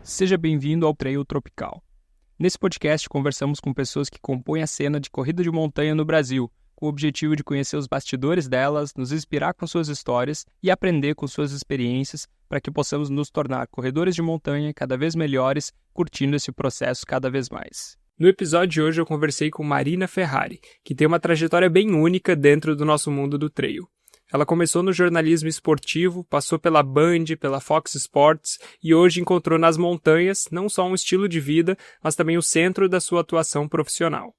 Seja bem-vindo ao Trail Tropical. Nesse podcast, conversamos com pessoas que compõem a cena de corrida de montanha no Brasil, com o objetivo de conhecer os bastidores delas, nos inspirar com suas histórias e aprender com suas experiências para que possamos nos tornar corredores de montanha cada vez melhores, curtindo esse processo cada vez mais. No episódio de hoje eu conversei com Marina Ferrari, que tem uma trajetória bem única dentro do nosso mundo do trail. Ela começou no jornalismo esportivo, passou pela Band, pela Fox Sports e hoje encontrou nas montanhas não só um estilo de vida, mas também o centro da sua atuação profissional.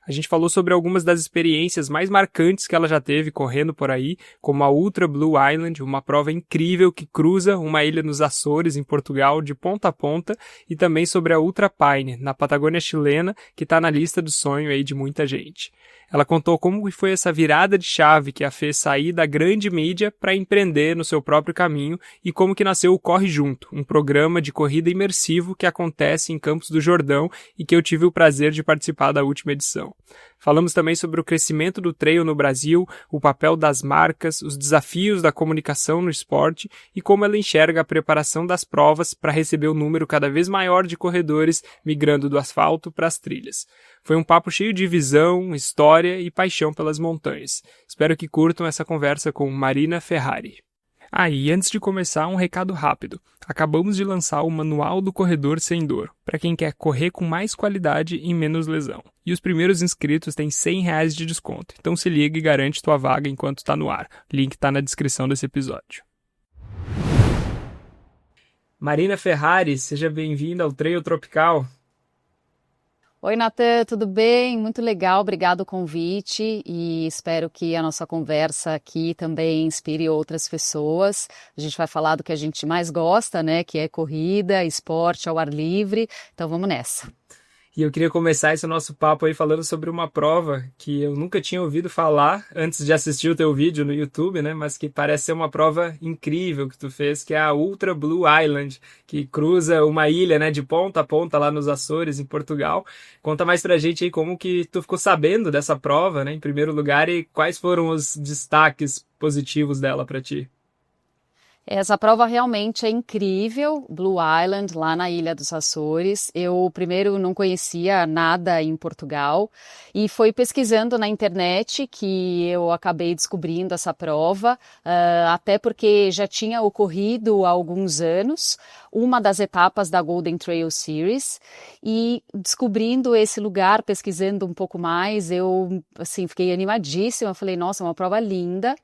A gente falou sobre algumas das experiências mais marcantes que ela já teve correndo por aí, como a Ultra Blue Island, uma prova incrível que cruza uma ilha nos Açores, em Portugal, de ponta a ponta, e também sobre a Ultra Pine, na Patagônia chilena, que está na lista do sonho aí de muita gente. Ela contou como foi essa virada de chave que a fez sair da grande mídia para empreender no seu próprio caminho e como que nasceu o Corre Junto, um programa de corrida imersivo que acontece em Campos do Jordão e que eu tive o prazer de participar da última edição. Falamos também sobre o crescimento do trail no Brasil, o papel das marcas, os desafios da comunicação no esporte e como ela enxerga a preparação das provas para receber um número cada vez maior de corredores migrando do asfalto para as trilhas. Foi um papo cheio de visão, história e paixão pelas montanhas. Espero que curtam essa conversa com Marina Ferrari. E antes de começar, um recado rápido. Acabamos de lançar o Manual do Corredor Sem Dor, para quem quer correr com mais qualidade e menos lesão. E os primeiros inscritos têm R$100 de desconto, então se liga e garante tua vaga enquanto está no ar. O link está na descrição desse episódio. Marina Ferrari, seja bem-vinda ao Trail Tropical. Oi, Natan, tudo bem? Muito legal, obrigado o convite e espero que a nossa conversa aqui também inspire outras pessoas. A gente vai falar do que a gente mais gosta, né, que é corrida, esporte ao ar livre, então vamos nessa. E eu queria começar esse nosso papo aí falando sobre uma prova que eu nunca tinha ouvido falar antes de assistir o teu vídeo no YouTube, né? Mas que parece ser uma prova incrível que tu fez, que é a Ultra Blue Island, que cruza uma ilha, né, de ponta a ponta lá nos Açores, em Portugal. Conta mais pra gente aí como que tu ficou sabendo dessa prova, né, em primeiro lugar, e quais foram os destaques positivos dela pra ti. Essa prova realmente é incrível, Blue Island, lá na Ilha dos Açores. Eu primeiro não conhecia nada em Portugal e foi pesquisando na internet que eu acabei descobrindo essa prova, até porque já tinha ocorrido há alguns anos uma das etapas da Golden Trail Series e descobrindo esse lugar, pesquisando um pouco mais, eu assim, fiquei animadíssima, falei, nossa, uma prova linda.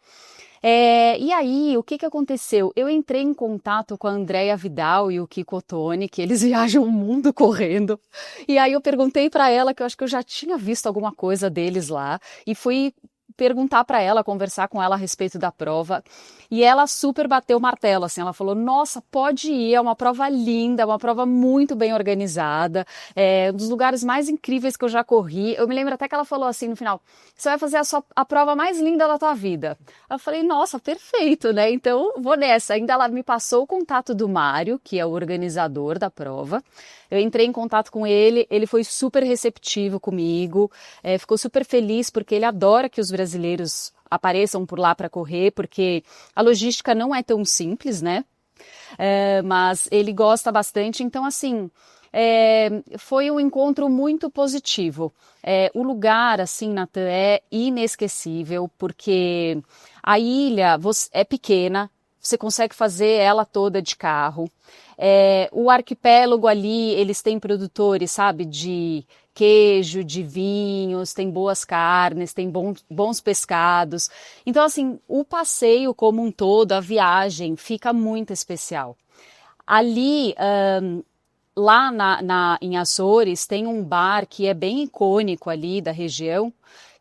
E aí, o que aconteceu? Eu entrei em contato com a Andrea Vidal e o Kiko Ottoni, que eles viajam o mundo correndo, e aí eu perguntei para ela, que eu acho que eu já tinha visto alguma coisa deles lá, e fui perguntar para ela, conversar com ela a respeito da prova, e ela super bateu o martelo, assim, ela falou, nossa, pode ir, é uma prova linda, uma prova muito bem organizada, um dos lugares mais incríveis que eu já corri. Eu me lembro até que ela falou assim no final, você vai fazer a prova mais linda da tua vida. Eu falei, nossa, perfeito, né, então vou nessa. Ainda ela me passou o contato do Mário, que é o organizador da prova. Eu entrei em contato com ele, ele foi super receptivo comigo, ficou super feliz porque ele adora que os brasileiros apareçam por lá para correr, porque a logística não é tão simples, né? Mas ele gosta bastante, então assim, foi um encontro muito positivo. O lugar, assim, Natan, é inesquecível, porque a ilha é pequena, você consegue fazer ela toda de carro. O arquipélago ali, eles têm produtores, sabe, de queijo, de vinhos, tem boas carnes, tem bons pescados. Então, assim, o passeio como um todo, a viagem, fica muito especial. Ali, lá em Açores, tem um bar que é bem icônico ali da região,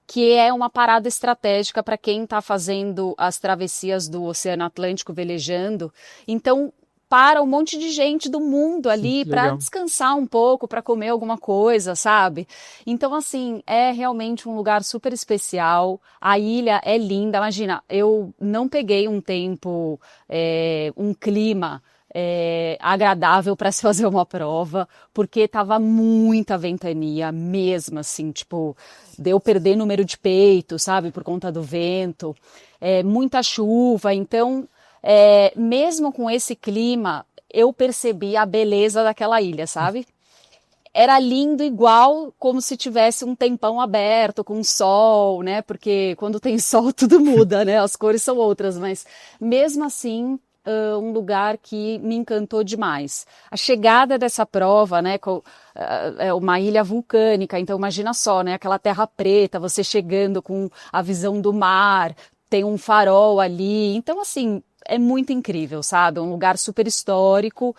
que é uma parada estratégica para quem está fazendo as travessias do Oceano Atlântico velejando. Então, para um monte de gente do mundo ali para descansar um pouco, para comer alguma coisa, sabe? Então, assim, é realmente um lugar super especial. A ilha é linda. Imagina, eu não peguei um tempo, um clima agradável para se fazer uma prova, porque tava muita ventania mesmo, assim, tipo, deu perder número de peito, sabe, por conta do vento, muita chuva, então mesmo com esse clima, eu percebi a beleza daquela ilha, sabe? Era lindo igual como se tivesse um tempão aberto, com sol, né? Porque quando tem sol tudo muda, né? As cores são outras, mas mesmo assim, um lugar que me encantou demais. A chegada dessa prova, né? É uma ilha vulcânica, então imagina só, né? Aquela terra preta, você chegando com a visão do mar, tem um farol ali. Então, assim, é muito incrível, sabe? Um lugar super histórico,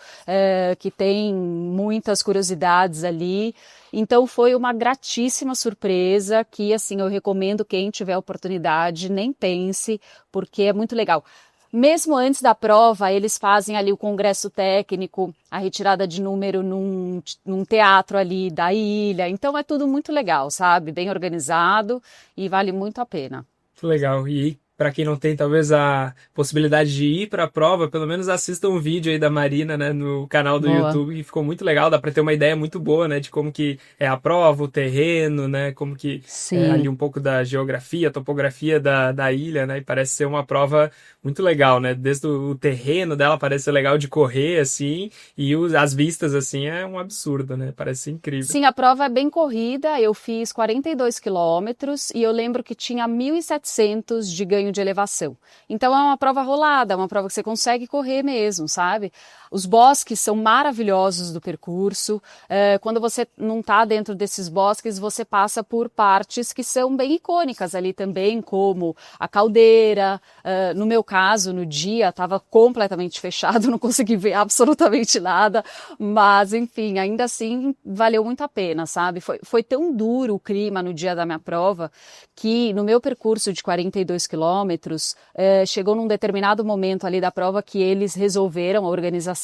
que tem muitas curiosidades ali. Então foi uma gratíssima surpresa que, assim, eu recomendo quem tiver oportunidade, nem pense, porque é muito legal. Mesmo antes da prova, eles fazem ali o congresso técnico, a retirada de número num teatro ali da ilha. Então é tudo muito legal, sabe? Bem organizado e vale muito a pena. Muito legal. E para quem não tem talvez a possibilidade de ir para a prova, pelo menos assista um vídeo aí da Marina, né, no canal do Boa. YouTube, que ficou muito legal, dá para ter uma ideia muito boa, né, de como que é a prova, o terreno, né, como que é ali Sim. um pouco da geografia, topografia da ilha, né, e parece ser uma prova muito legal, né, desde o terreno dela parece ser legal de correr, assim, e as vistas, assim, é um absurdo, né, parece ser incrível. Sim, a prova é bem corrida, eu fiz 42 quilômetros e eu lembro que tinha 1.700 de ganho de elevação. Então é uma prova rolada, é uma prova que você consegue correr mesmo, sabe? Os bosques são maravilhosos do percurso. Quando você não está dentro desses bosques, você passa por partes que são bem icônicas ali também, como a caldeira. No meu caso, no dia, estava completamente fechado, não consegui ver absolutamente nada, mas enfim, ainda assim valeu muito a pena, sabe? Foi tão duro o clima no dia da minha prova que no meu percurso de 42 quilômetros, chegou num determinado momento ali da prova que eles resolveram, a organização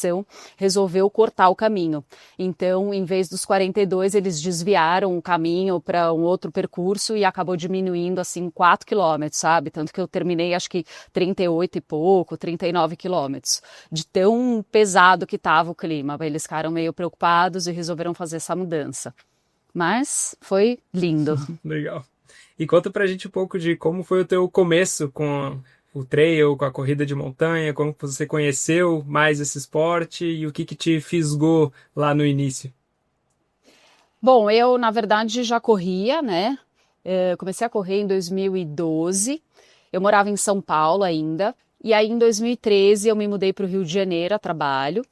resolveu cortar o caminho. Então, em vez dos 42, eles desviaram o caminho para um outro percurso e acabou diminuindo assim 4 quilômetros, sabe? Tanto que eu terminei acho que 38 e pouco, 39 quilômetros, de tão pesado que estava o clima. Eles ficaram meio preocupados e resolveram fazer essa mudança. Mas foi lindo. Legal. E conta pra gente um pouco de como foi o teu começo com o trail, com a corrida de montanha, como você conheceu mais esse esporte e o que te fisgou lá no início. Bom, eu na verdade já corria, né? Comecei a correr em 2012. Eu morava em São Paulo ainda. E aí em 2013 eu me mudei para o Rio de Janeiro a trabalho.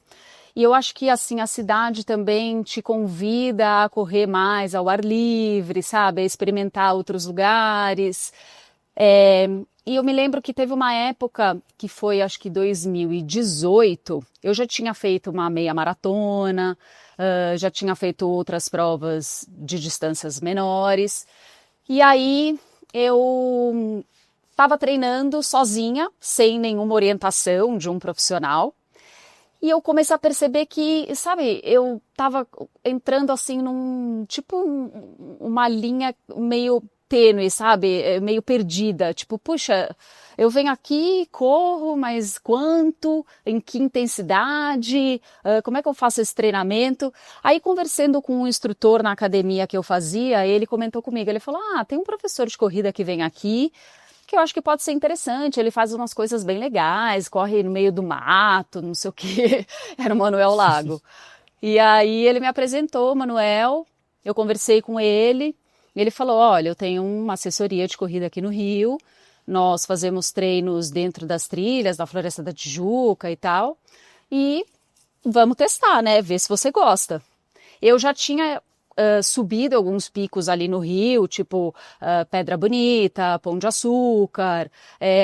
E eu acho que assim a cidade também te convida a correr mais ao ar livre, sabe? A experimentar outros lugares. E eu me lembro que teve uma época que foi, acho que 2018, eu já tinha feito uma meia maratona, já tinha feito outras provas de distâncias menores. E aí eu estava treinando sozinha, sem nenhuma orientação de um profissional. E eu comecei a perceber que, sabe, eu tava entrando assim uma linha meio tênue, sabe, meio perdida. Tipo, puxa, eu venho aqui, corro, mas quanto? Em que intensidade? Como é que eu faço esse treinamento? Aí, conversando com um instrutor na academia que eu fazia, ele comentou comigo, ele falou, tem um professor de corrida que vem aqui, que eu acho que pode ser interessante, ele faz umas coisas bem legais, corre no meio do mato, não sei o que, era o Manuel Lago. E aí ele me apresentou, o Manuel, eu conversei com ele, e ele falou, olha, eu tenho uma assessoria de corrida aqui no Rio, nós fazemos treinos dentro das trilhas, da Floresta da Tijuca e tal, e vamos testar, né, ver se você gosta. Eu já tinha subido alguns picos ali no Rio, tipo Pedra Bonita, Pão de Açúcar,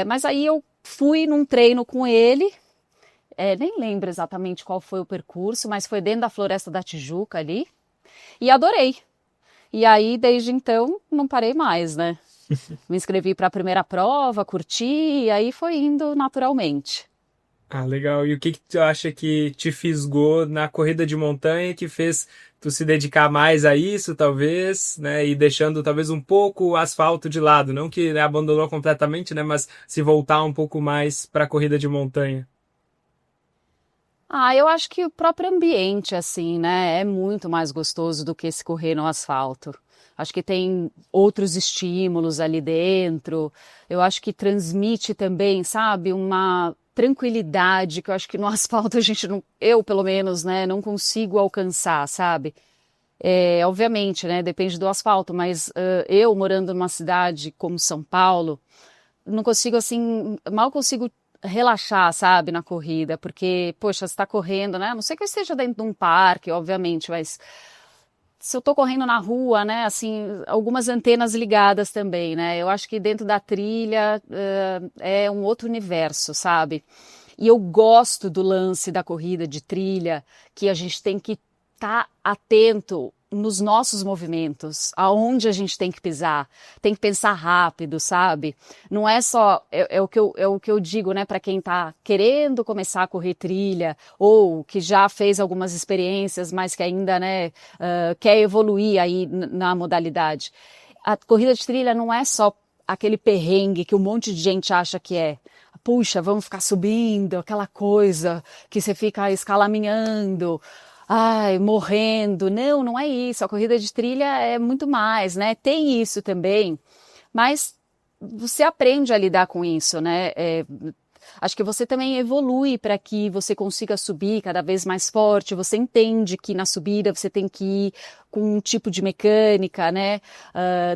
mas aí eu fui num treino com ele, nem lembro exatamente qual foi o percurso, mas foi dentro da Floresta da Tijuca ali, e adorei. E aí, desde então, não parei mais, né? Me inscrevi para a primeira prova, curti, e aí foi indo naturalmente. Ah, legal. E o que tu acha que te fisgou na corrida de montanha que fez tu se dedicar mais a isso, talvez, né? E deixando talvez um pouco o asfalto de lado, não que, né, abandonou completamente, né? Mas se voltar um pouco mais para a corrida de montanha. Eu acho que o próprio ambiente, assim, né, é muito mais gostoso do que se correr no asfalto. Acho que tem outros estímulos ali dentro. Eu acho que transmite também, sabe, tranquilidade que eu acho que no asfalto a gente não, eu pelo menos, né, não consigo alcançar, sabe? Obviamente, né, depende do asfalto, mas eu morando numa cidade como São Paulo, não consigo assim, mal consigo relaxar, sabe, na corrida, porque, poxa, você tá correndo, né? A não sei que eu esteja dentro de um parque, obviamente, mas se eu tô correndo na rua, né, assim, algumas antenas ligadas também, né? Eu acho que dentro da trilha é um outro universo, sabe? E eu gosto do lance da corrida de trilha, que a gente tem que estar atento nos nossos movimentos, aonde a gente tem que pisar, tem que pensar rápido, sabe? Não é só, é o que eu digo, né, para quem está querendo começar a correr trilha, ou que já fez algumas experiências, mas que ainda, né, quer evoluir aí na modalidade. A corrida de trilha não é só aquele perrengue que um monte de gente acha que é. Puxa, vamos ficar subindo, aquela coisa que você fica escalaminhando, ai, morrendo. Não, não é isso. A corrida de trilha é muito mais, né? Tem isso também, mas você aprende a lidar com isso, né? Acho que você também evolui para que você consiga subir cada vez mais forte. Você entende que na subida você tem que ir com um tipo de mecânica, né?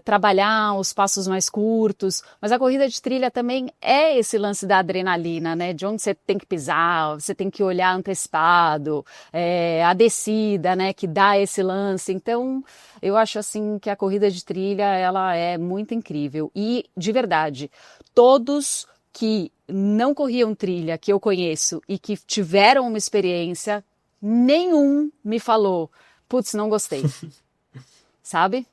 Trabalhar os passos mais curtos. Mas a corrida de trilha também é esse lance da adrenalina, né? De onde você tem que pisar, você tem que olhar antecipado, a descida, né? Que dá esse lance. Então, eu acho assim que a corrida de trilha ela é muito incrível. E, de verdade, todos que não corriam trilha, que eu conheço, e que tiveram uma experiência, nenhum me falou, putz, não gostei, sabe?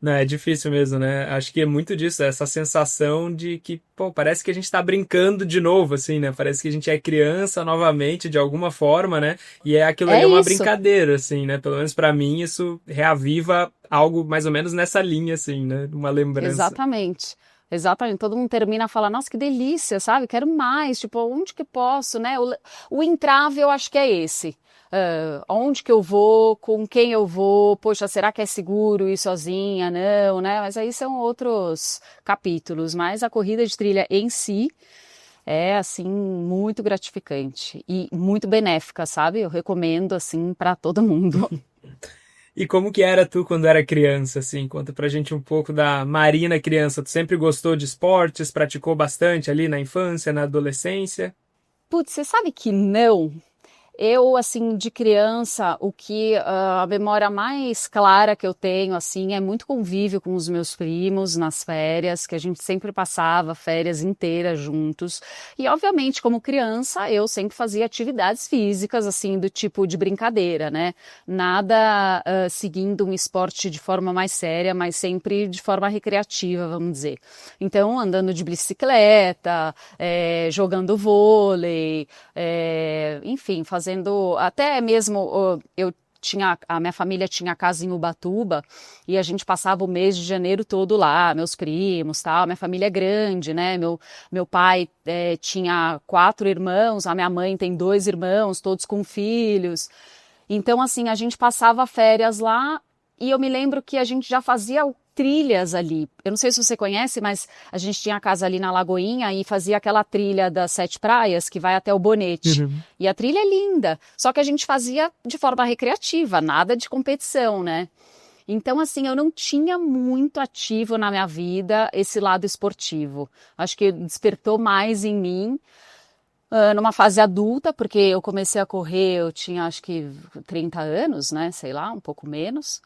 Não, é difícil mesmo, né? Acho que é muito disso, essa sensação de que, pô, parece que a gente tá brincando de novo, assim, né? Parece que a gente é criança novamente, de alguma forma, né? E aquilo ali É é uma isso, brincadeira, assim, né? Pelo menos pra mim, isso reaviva algo mais ou menos nessa linha, assim, né? Uma lembrança. exatamente. Exatamente, todo mundo termina a falar, nossa, que delícia, sabe? Quero mais, tipo, onde que posso, né? O entrave eu acho que é esse. Onde que eu vou, com quem eu vou, poxa, será que é seguro ir sozinha? Não, né? Mas aí são outros capítulos, mas a corrida de trilha em si é, assim, muito gratificante e muito benéfica, sabe? Eu recomendo, assim, para todo mundo. E como que era tu quando era criança, assim? Conta pra gente um pouco da Marina criança. Tu sempre gostou de esportes, praticou bastante ali na infância, na adolescência? Putz, você sabe que não? Eu, assim, de criança, a memória mais clara que eu tenho, assim, é muito convívio com os meus primos nas férias, que a gente sempre passava férias inteiras juntos. E, obviamente, como criança, eu sempre fazia atividades físicas, assim, do tipo de brincadeira, né? Nada, seguindo um esporte de forma mais séria, mas sempre de forma recreativa, vamos dizer. Então, andando de bicicleta, jogando vôlei, enfim, fazendo até mesmo eu tinha, a minha família tinha casa em Ubatuba e a gente passava o mês de janeiro todo lá, meus primos, tal. Minha família é grande, né? Meu pai tinha 4 irmãos, a minha mãe tem 2 irmãos, todos com filhos. Então, assim, a gente passava férias lá e eu me lembro que a gente já fazia trilhas ali. Eu não sei se você conhece, mas a gente tinha a casa ali na Lagoinha e fazia aquela trilha das 7 praias que vai até o Bonete. Uhum. E a trilha é linda, só que a gente fazia de forma recreativa, nada de competição, né? Então, assim, eu não tinha muito ativo na minha vida esse lado esportivo. Acho que despertou mais em mim numa fase adulta, porque eu comecei a correr, eu tinha acho que 30 anos, né? Sei lá, um pouco menos.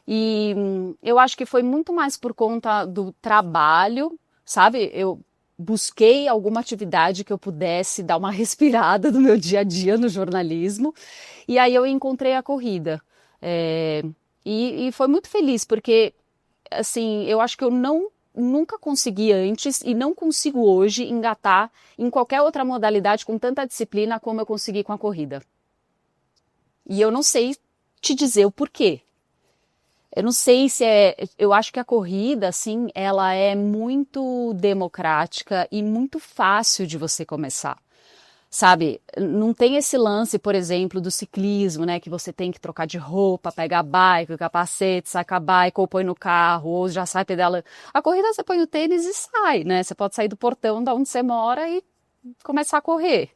E eu acho que foi muito mais por conta do trabalho, sabe? Eu busquei alguma atividade que eu pudesse dar uma respirada do meu dia a dia no jornalismo, e aí eu encontrei a corrida. É, e foi muito feliz, porque assim, eu acho que eu nunca consegui antes e não consigo hoje engatar em qualquer outra modalidade com tanta disciplina como eu consegui com a corrida. E eu não sei te dizer o porquê. Eu não sei se é. Eu acho que a corrida, assim, ela é muito democrática e muito fácil de você começar. Sabe, não tem esse lance, por exemplo, do ciclismo, né? Que você tem que trocar de roupa, pegar a bike, o capacete, sai com a bike, ou põe no carro, ou já sai pedalando. A corrida você põe o tênis e sai, né? Você pode sair do portão de onde você mora e começar a correr.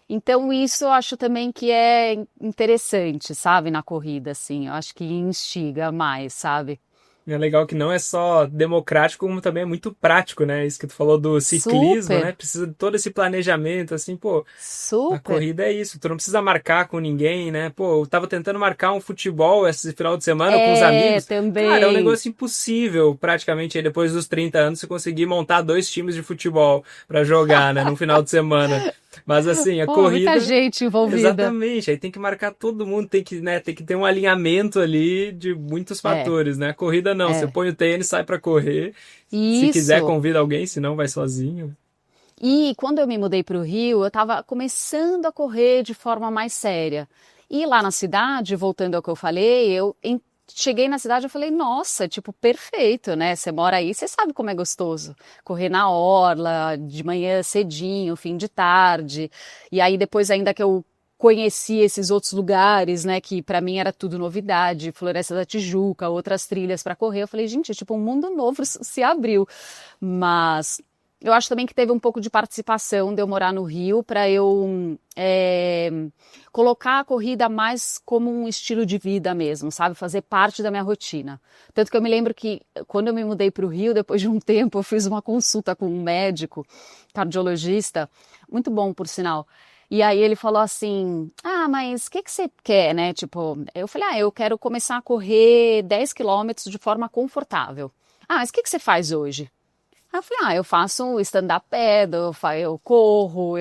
Então isso eu acho também que é interessante, sabe, na corrida, assim, eu acho que instiga mais, sabe? É legal que não é só democrático, como também é muito prático, né? Isso que tu falou do ciclismo, Super, né? Precisa de todo esse planejamento, assim, pô, a super. corrida é isso, tu não precisa marcar com ninguém, né? Pô, eu tava tentando marcar um futebol esse final de semana com os É, amigos. Cara, é um também. negócio impossível, praticamente, aí depois dos 30 anos, você conseguir montar dois times de futebol pra jogar, né? Num final de semana. Mas assim, a Pô, muita corrida. gente envolvida. Exatamente, aí tem que marcar todo mundo, tem que, né, tem que ter um alinhamento ali de muitos É, fatores, né? A corrida não, você é. põe o tênis, sai pra correr. Se quiser, Isso. convida alguém, se não, vai sozinho. E quando eu me mudei para o Rio, eu estava começando a correr de forma mais séria. E lá na cidade, voltando ao que eu falei, cheguei na cidade e falei, nossa, tipo, perfeito, né? Você mora aí, você sabe como é gostoso. Correr na orla, de manhã cedinho, fim de tarde. E aí depois ainda que eu conheci esses outros lugares, né, que para mim era tudo novidade, Floresta da Tijuca, outras trilhas para correr, eu falei, gente, tipo, um mundo novo se abriu. Mas eu acho também que teve um pouco de participação de eu morar no Rio para eu colocar a corrida mais como um estilo de vida mesmo, sabe? Fazer parte da minha rotina. Tanto que eu me lembro que quando eu me mudei para o Rio, depois de um tempo, eu fiz uma consulta com um médico, cardiologista, muito bom, por sinal. E aí ele falou assim, mas o que você quer, né? Tipo, eu falei, eu quero começar a correr 10 quilômetros de forma confortável. Mas o que você faz hoje? Aí eu falei, eu faço stand-up paddle, eu corro,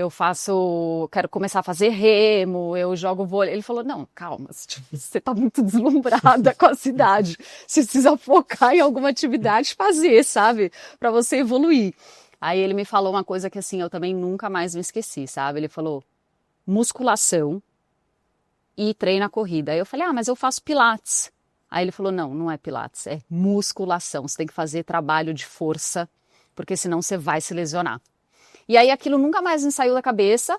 quero começar a fazer remo, eu jogo vôlei. Ele falou, não, calma, você tá muito deslumbrada com a cidade, você precisa focar em alguma atividade fazer, sabe, para você evoluir. Aí ele me falou uma coisa que assim, eu também nunca mais me esqueci, sabe, ele falou, musculação e treina corrida. Aí eu falei, mas eu faço pilates. Aí ele falou, não, não é pilates, é musculação, você tem que fazer trabalho de força, porque senão você vai se lesionar. E aí aquilo nunca mais me saiu da cabeça,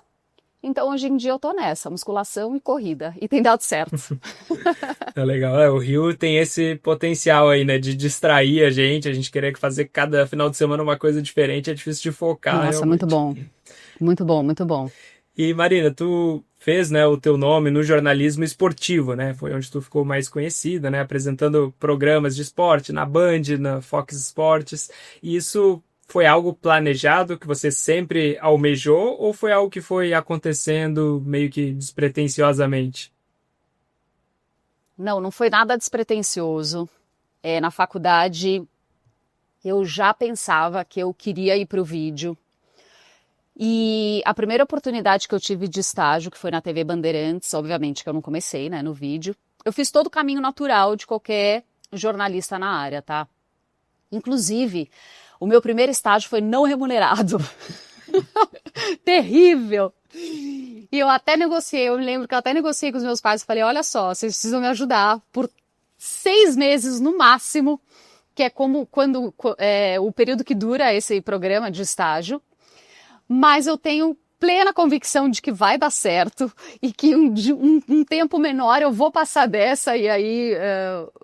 então hoje em dia eu tô nessa, musculação e corrida, e tem dado certo. É legal, o Rio tem esse potencial aí, né, de distrair a gente querer fazer cada final de semana uma coisa diferente, é difícil de focar, Nossa, muito realmente. bom, muito bom, muito bom. E Marina, tu fez, né, o teu nome no jornalismo esportivo, né? Foi onde tu ficou mais conhecida, né, apresentando programas de esporte na Band, na Fox Sports. E isso foi algo planejado que você sempre almejou ou foi algo que foi acontecendo meio que despretensiosamente? Não, não foi nada despretensioso. Na faculdade eu já pensava que eu queria ir para o vídeo. E a primeira oportunidade que eu tive de estágio, que foi na TV Bandeirantes, obviamente que eu não comecei, né, no vídeo, eu fiz todo o caminho natural de qualquer jornalista na área, tá? Inclusive, o meu primeiro estágio foi não remunerado. Terrível! E eu até negociei, eu me lembro que eu até negociei com os meus pais, falei, olha só, vocês precisam me ajudar por 6 meses no máximo, que é como o período que dura esse programa de estágio, mas eu tenho plena convicção de que vai dar certo e que um tempo menor eu vou passar dessa e aí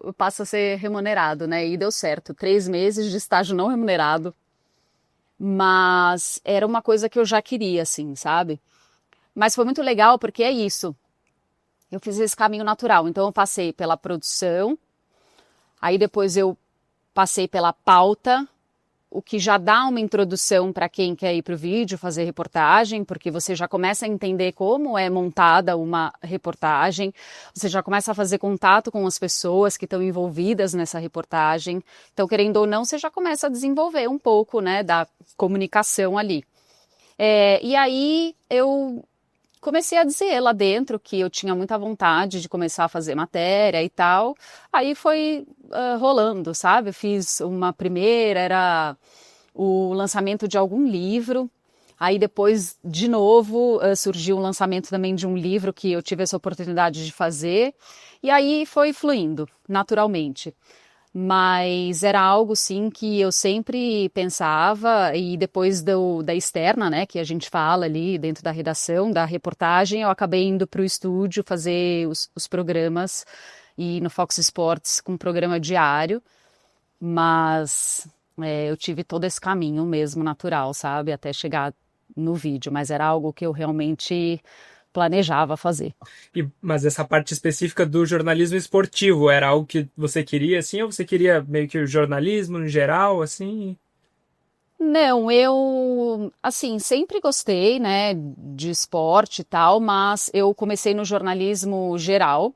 eu passo a ser remunerado, né? E deu certo, 3 meses de estágio não remunerado, mas era uma coisa que eu já queria, assim, sabe? Mas foi muito legal porque é isso, eu fiz esse caminho natural, então eu passei pela produção, aí depois eu passei pela pauta, o que já dá uma introdução para quem quer ir para o vídeo, fazer reportagem, porque você já começa a entender como é montada uma reportagem, você já começa a fazer contato com as pessoas que estão envolvidas nessa reportagem. Então, querendo ou não, você já começa a desenvolver um pouco, né, da comunicação ali. E aí eu comecei a dizer lá dentro que eu tinha muita vontade de começar a fazer matéria e tal. Aí foi rolando, sabe? Eu fiz uma primeira, era o lançamento de algum livro. Aí depois, de novo, surgiu o lançamento também de um livro que eu tive essa oportunidade de fazer. E aí foi fluindo, naturalmente. Mas era algo, sim, que eu sempre pensava, e depois da externa, né, que a gente fala ali dentro da redação, da reportagem, eu acabei indo para o estúdio fazer os programas, e no Fox Sports com um programa diário, mas eu tive todo esse caminho mesmo natural, sabe, até chegar no vídeo, mas era algo que eu realmente planejava fazer. Mas essa parte específica do jornalismo esportivo era algo que você queria, assim, ou você queria meio que o jornalismo no geral, assim? Não, eu, assim, sempre gostei, né, de esporte e tal, mas eu comecei no jornalismo geral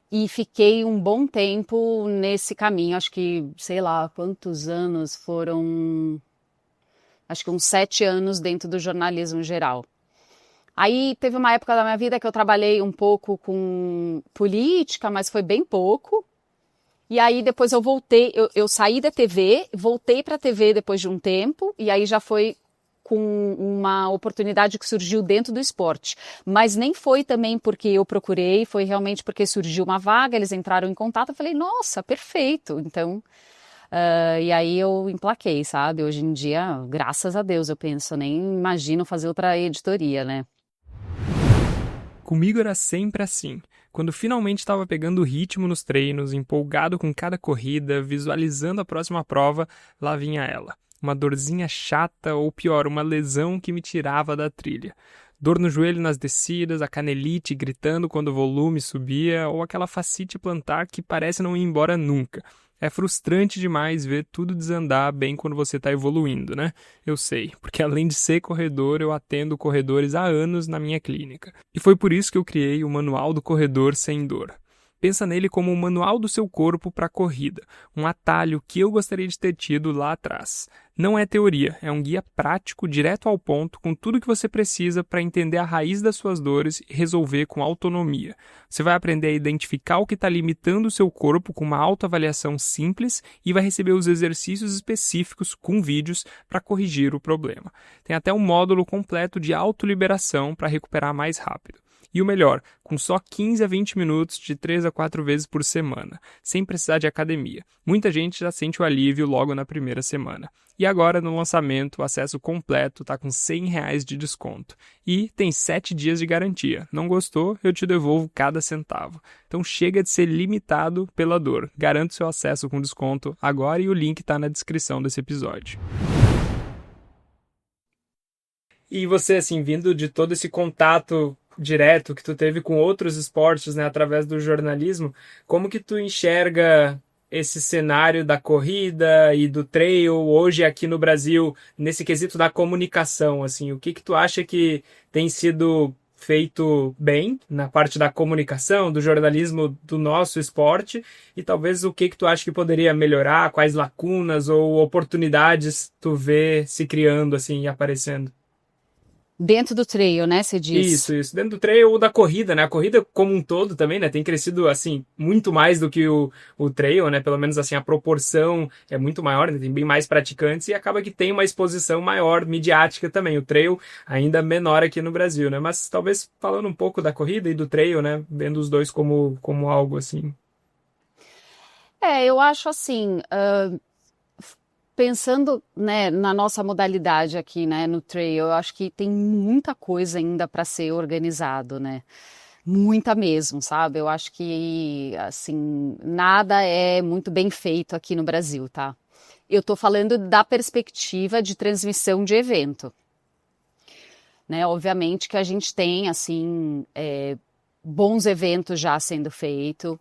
e fiquei um bom tempo nesse caminho. Acho que, sei lá, quantos anos foram? Acho que uns 7 anos dentro do jornalismo geral. Aí teve uma época da minha vida que eu trabalhei um pouco com política, mas foi bem pouco. E aí depois eu voltei, eu saí da TV, voltei para a TV depois de um tempo, e aí já foi com uma oportunidade que surgiu dentro do esporte. Mas nem foi também porque eu procurei, foi realmente porque surgiu uma vaga, eles entraram em contato, eu falei, nossa, perfeito. Então, e aí eu emplaquei, sabe? Hoje em dia, graças a Deus, eu penso, nem imagino fazer outra editoria, né? Comigo era sempre assim. Quando finalmente estava pegando o ritmo nos treinos, empolgado com cada corrida, visualizando a próxima prova, lá vinha ela. Uma dorzinha chata ou pior, uma lesão que me tirava da trilha. Dor no joelho nas descidas, a canelite gritando quando o volume subia ou aquela fascite plantar que parece não ir embora nunca. É frustrante demais ver tudo desandar bem quando você está evoluindo, né? Eu sei, porque além de ser corredor, eu atendo corredores há anos na minha clínica. E foi por isso que eu criei o Manual do Corredor Sem Dor. Pensa nele como o manual do seu corpo para a corrida, um atalho que eu gostaria de ter tido lá atrás. Não é teoria, é um guia prático, direto ao ponto, com tudo que você precisa para entender a raiz das suas dores e resolver com autonomia. Você vai aprender a identificar o que está limitando o seu corpo com uma autoavaliação simples e vai receber os exercícios específicos com vídeos para corrigir o problema. Tem até um módulo completo de autoliberação para recuperar mais rápido. E o melhor, com só 15 a 20 minutos de 3 a 4 vezes por semana, sem precisar de academia. Muita gente já sente o alívio logo na primeira semana. E agora, no lançamento, o acesso completo está com R$100 de desconto. E tem 7 dias de garantia. Não gostou? Eu te devolvo cada centavo. Então chega de ser limitado pela dor. Garanto seu acesso com desconto agora e o link está na descrição desse episódio. E você, assim, vindo de todo esse contato direto que tu teve com outros esportes, né, através do jornalismo, como que tu enxerga esse cenário da corrida e do trail hoje aqui no Brasil, nesse quesito da comunicação, assim, o que tu acha que tem sido feito bem na parte da comunicação, do jornalismo do nosso esporte e talvez o que tu acha que poderia melhorar, quais lacunas ou oportunidades tu vê se criando, assim, e aparecendo? Dentro do trail, né, você diz? Isso. Dentro do trail ou da corrida, né? A corrida como um todo também, né? Tem crescido, assim, muito mais do que o trail, né? Pelo menos, assim, a proporção é muito maior, né? Tem bem mais praticantes e acaba que tem uma exposição maior midiática também. O trail ainda menor aqui no Brasil, né? Mas talvez falando um pouco da corrida e do trail, né? Vendo os dois como algo, assim. Eu acho assim, pensando, né, na nossa modalidade aqui, né, no trail, eu acho que tem muita coisa ainda para ser organizado, né? Muita mesmo, sabe? Eu acho que, assim, nada é muito bem feito aqui no Brasil, tá? Eu tô falando da perspectiva de transmissão de evento, né? Obviamente que a gente tem, assim, bons eventos já sendo feitos.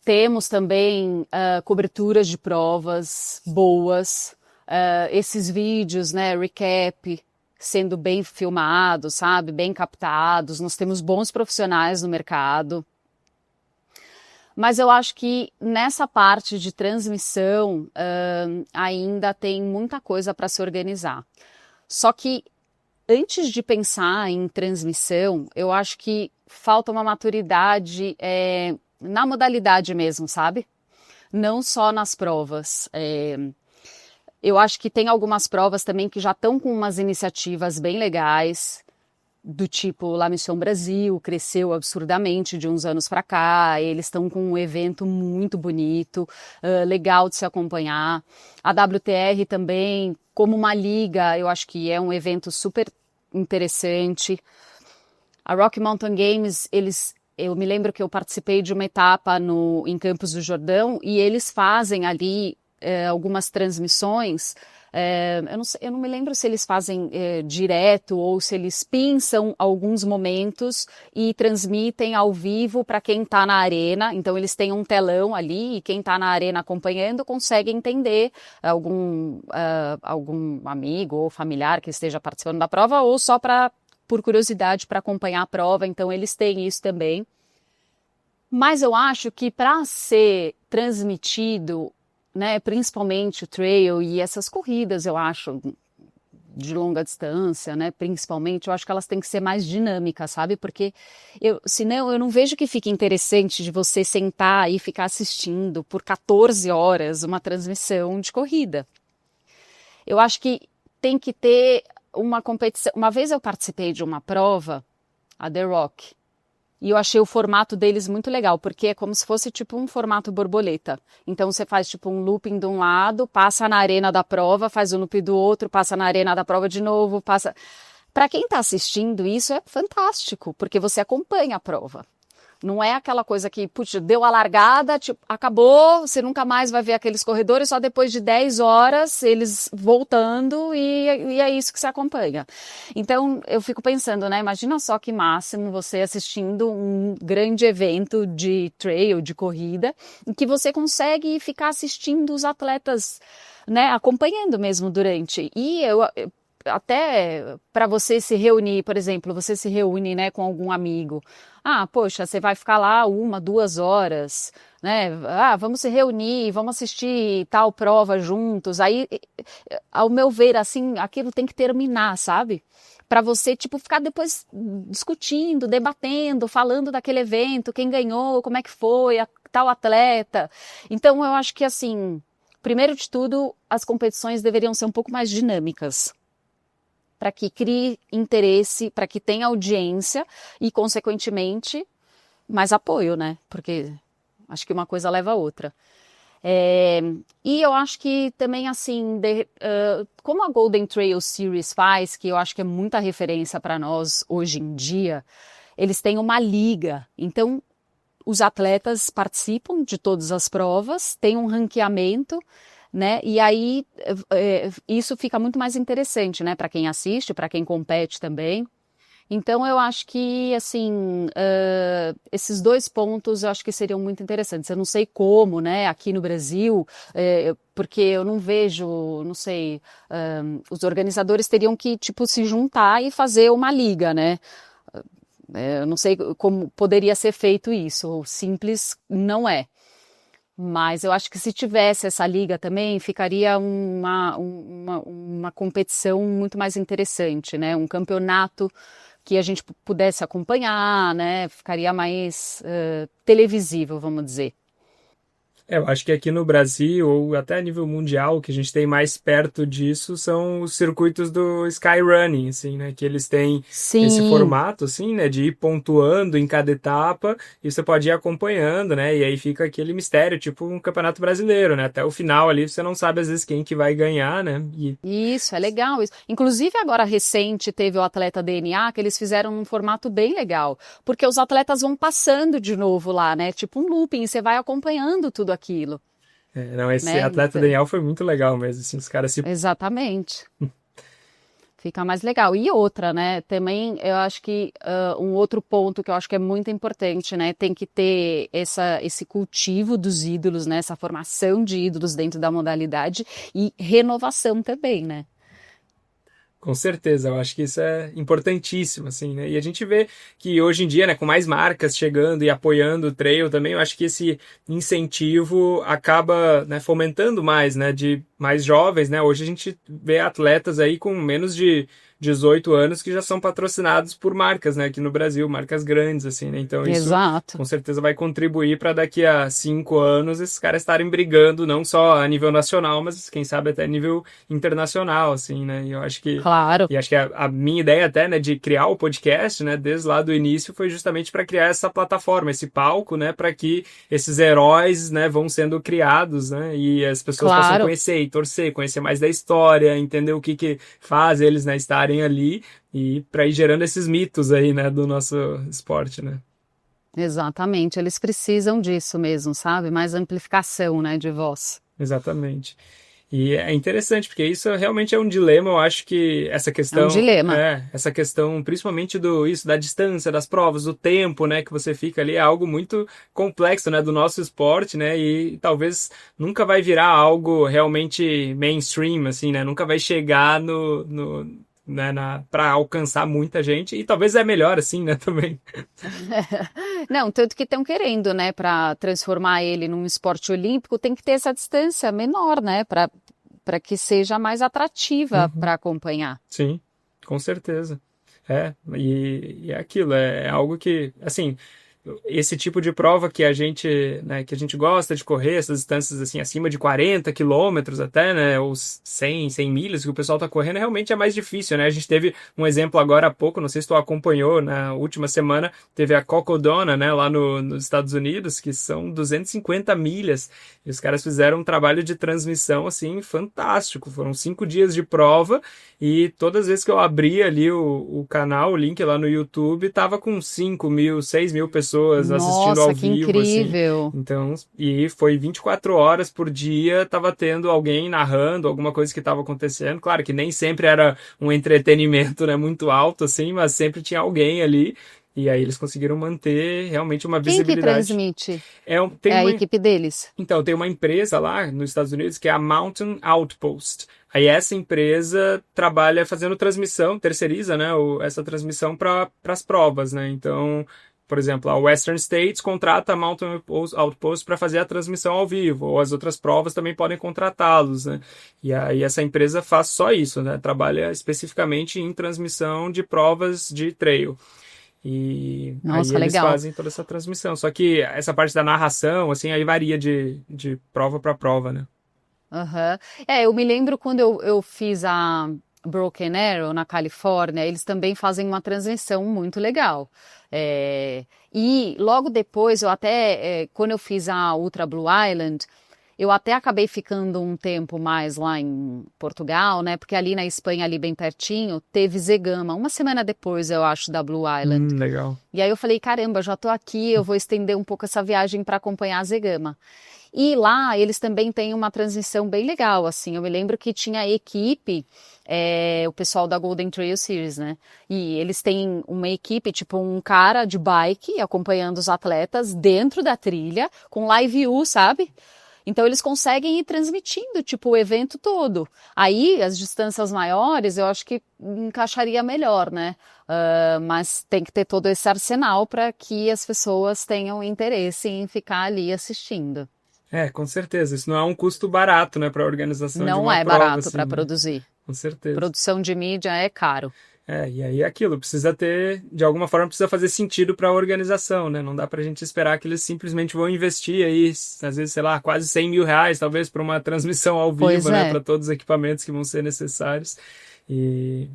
Temos também coberturas de provas boas, esses vídeos, né, recap, sendo bem filmados, sabe, bem captados. Nós temos bons profissionais no mercado. Mas eu acho que nessa parte de transmissão ainda tem muita coisa para se organizar. Só que antes de pensar em transmissão, eu acho que falta uma maturidade na modalidade mesmo, sabe? Não só nas provas. Eu acho que tem algumas provas também que já estão com umas iniciativas bem legais, do tipo La Mission Brasil, cresceu absurdamente de uns anos para cá, eles estão com um evento muito bonito, legal de se acompanhar. A WTR também, como uma liga, eu acho que é um evento super interessante. A Rocky Mountain Games, eu me lembro que eu participei de uma etapa em Campos do Jordão e eles fazem ali algumas transmissões. Eu não me lembro se eles fazem direto ou se eles pinçam alguns momentos e transmitem ao vivo para quem está na arena. Então eles têm um telão ali e quem está na arena acompanhando consegue entender algum amigo ou familiar que esteja participando da prova ou só por curiosidade para acompanhar a prova. Então eles têm isso também. Mas eu acho que para ser transmitido, né, principalmente o trail e essas corridas, eu acho, de longa distância, né, principalmente, eu acho que elas têm que ser mais dinâmicas, sabe? Porque senão eu não vejo que fique interessante de você sentar e ficar assistindo por 14 horas uma transmissão de corrida. Eu acho que tem que ter uma competição. Uma vez eu participei de uma prova, a The Rock, e eu achei o formato deles muito legal, porque é como se fosse tipo um formato borboleta. Então você faz tipo um looping de um lado, passa na arena da prova, faz o looping do outro, passa na arena da prova de novo, passa... Para quem está assistindo, isso é fantástico, porque você acompanha a prova. Não é aquela coisa que, putz, deu a largada, tipo, acabou, você nunca mais vai ver aqueles corredores, só depois de 10 horas eles voltando e é isso que você acompanha. Então, eu fico pensando, né, imagina só que máximo você assistindo um grande evento de trail, de corrida, em que você consegue ficar assistindo os atletas, né, acompanhando mesmo durante. E até para você se reunir, por exemplo, você se reúne, né, com algum amigo. Ah, poxa, você vai ficar lá 1, 2 horas, né? Ah, vamos se reunir, vamos assistir tal prova juntos. Aí, ao meu ver, assim, aquilo tem que terminar, sabe? Para você, tipo, ficar depois discutindo, debatendo, falando daquele evento, quem ganhou, como é que foi, tal atleta. Então, eu acho que, assim, primeiro de tudo, as competições deveriam ser um pouco mais dinâmicas, para que crie interesse, para que tenha audiência e, consequentemente, mais apoio, né? Porque acho que uma coisa leva a outra. E eu acho que também, assim, como a Golden Trail Series faz, que eu acho que é muita referência para nós hoje em dia, eles têm uma liga. Então, os atletas participam de todas as provas, tem um ranqueamento, né? E aí isso fica muito mais interessante, né? Para quem assiste, para quem compete também. Então eu acho que assim esses 2 pontos eu acho que seriam muito interessantes. Eu não sei como, né? Aqui no Brasil, porque eu não vejo, não sei, os organizadores teriam que tipo se juntar e fazer uma liga, né? Eu não sei como poderia ser feito isso. Simples não é. Mas eu acho que se tivesse essa liga também, ficaria uma competição muito mais interessante, né? Um campeonato que a gente pudesse acompanhar, né? Ficaria mais televisível, vamos dizer. Eu acho que aqui no Brasil, ou até a nível mundial, o que a gente tem mais perto disso são os circuitos do Skyrunning, assim, né? Que eles têm esse Sim. formato, assim, né? De ir pontuando em cada etapa e você pode ir acompanhando, né? E aí fica aquele mistério, tipo um campeonato brasileiro, né? Até o final ali você não sabe às vezes quem que vai ganhar, né? Isso, é legal isso. Inclusive agora recente teve o Atleta DNA, que eles fizeram um formato bem legal, porque os atletas vão passando de novo lá, né? Tipo um looping, você vai acompanhando tudo aquilo, Não, esse né? Atleta Daniel foi muito legal mesmo, assim, os caras se... Exatamente. Fica mais legal. E outra, né? Também eu acho que um outro ponto que eu acho que é muito importante, né? Tem que ter esse cultivo dos ídolos, né? Essa formação de ídolos dentro da modalidade e renovação também, né? Com certeza, eu acho que isso é importantíssimo, assim, né? E a gente vê que hoje em dia, né, com mais marcas chegando e apoiando o trail também, eu acho que esse incentivo acaba, né, fomentando mais, né, de mais jovens, né? Hoje a gente vê atletas aí com menos de 18 anos que já são patrocinados por marcas, né, aqui no Brasil, marcas grandes, assim, né? Então isso Exato. com certeza vai contribuir para daqui a 5 anos esses caras estarem brigando não só a nível nacional, mas quem sabe até a nível internacional, assim, né? E eu acho que Claro. e acho que a minha ideia até, né, de criar o podcast, né, desde lá do início foi justamente para criar essa plataforma, esse palco, né, para que esses heróis, né, vão sendo criados, né, e as pessoas possam Claro. conhecer e torcer, conhecer mais da história, entender o que faz eles, né, estarem ali e para ir gerando esses mitos aí, né, do nosso esporte, né. Exatamente, eles precisam disso mesmo, sabe? Mais amplificação, né, de voz. Exatamente. E é interessante, porque isso realmente é um dilema, eu acho que É um dilema. essa questão principalmente do isso, da distância, das provas, do tempo, né, que você fica ali, é algo muito complexo, né, do nosso esporte, né, e talvez nunca vai virar algo realmente mainstream, assim, né, nunca vai chegar né, para alcançar muita gente, e talvez é melhor assim, né, também. Não, tanto que estão querendo, né, para transformar ele num esporte olímpico, tem que ter essa distância menor, né, para que seja mais atrativa Uhum. para acompanhar. Sim, com certeza. E é aquilo, é algo que, assim, esse tipo de prova que a gente, né, que a gente gosta de correr, essas distâncias assim, acima de 40 quilômetros até, né, ou 100 milhas que o pessoal tá correndo, realmente é mais difícil, né? A gente teve um exemplo agora há pouco, não sei se tu acompanhou, na última semana, teve a Cocodona, né, lá nos Estados Unidos, que são 250 milhas, e os caras fizeram um trabalho de transmissão, assim, fantástico. Foram 5 dias de prova, e todas as vezes que eu abri ali o canal, o link lá no YouTube, tava com 5 mil, 6 mil pessoas assistindo ao Nossa, que vivo, assim. incrível! Então, e foi 24 horas por dia, tava tendo alguém narrando alguma coisa que estava acontecendo. Claro que nem sempre era um entretenimento, né, muito alto, assim, mas sempre tinha alguém ali. E aí eles conseguiram manter realmente uma Quem que visibilidade. transmite? Tem É a uma, equipe deles? então, tem uma empresa lá nos Estados Unidos que é a Mountain Outpost. Aí essa empresa trabalha fazendo transmissão, terceiriza, né, essa transmissão para as provas, né? Então, por exemplo, a Western States contrata a Mountain Outpost para fazer a transmissão ao vivo, ou as outras provas também podem contratá-los, né? E aí essa empresa faz só isso, né? Trabalha especificamente em transmissão de provas de trail. E aí Nossa, eles legal. fazem toda essa transmissão. Só que essa parte da narração, assim, aí varia de prova para prova, né? Aham. É, eu me lembro quando eu fiz a Broken Arrow na Califórnia, eles também fazem uma transmissão muito legal. E logo depois, quando eu fiz a Ultra Blue Island, eu até acabei ficando um tempo mais lá em Portugal, né? Porque ali na Espanha, ali bem pertinho, teve Zegama, uma semana depois, eu acho, da Blue Island. Legal. E aí eu falei, caramba, já tô aqui, eu vou estender um pouco essa viagem para acompanhar a Zegama. E lá eles também têm uma transmissão bem legal, assim. Eu me lembro que tinha a equipe, o pessoal da Golden Trail Series, né? E eles têm uma equipe, tipo um cara de bike acompanhando os atletas dentro da trilha, com live view, sabe? Então eles conseguem ir transmitindo, tipo, o evento todo. Aí, as distâncias maiores, eu acho que encaixaria melhor, né? Mas tem que ter todo esse arsenal para que as pessoas tenham interesse em ficar ali assistindo. Com certeza. Isso não é um custo barato, né, para a organização de Não uma é prova, barato assim, para né? produzir. Com certeza. Produção de mídia é caro. E aí é aquilo, precisa ter, de alguma forma, precisa fazer sentido para a organização, né? Não dá para a gente esperar que eles simplesmente vão investir aí, às vezes, sei lá, quase 100 mil reais, talvez, para uma transmissão ao Pois vivo, né? é. Para todos os equipamentos que vão ser necessários.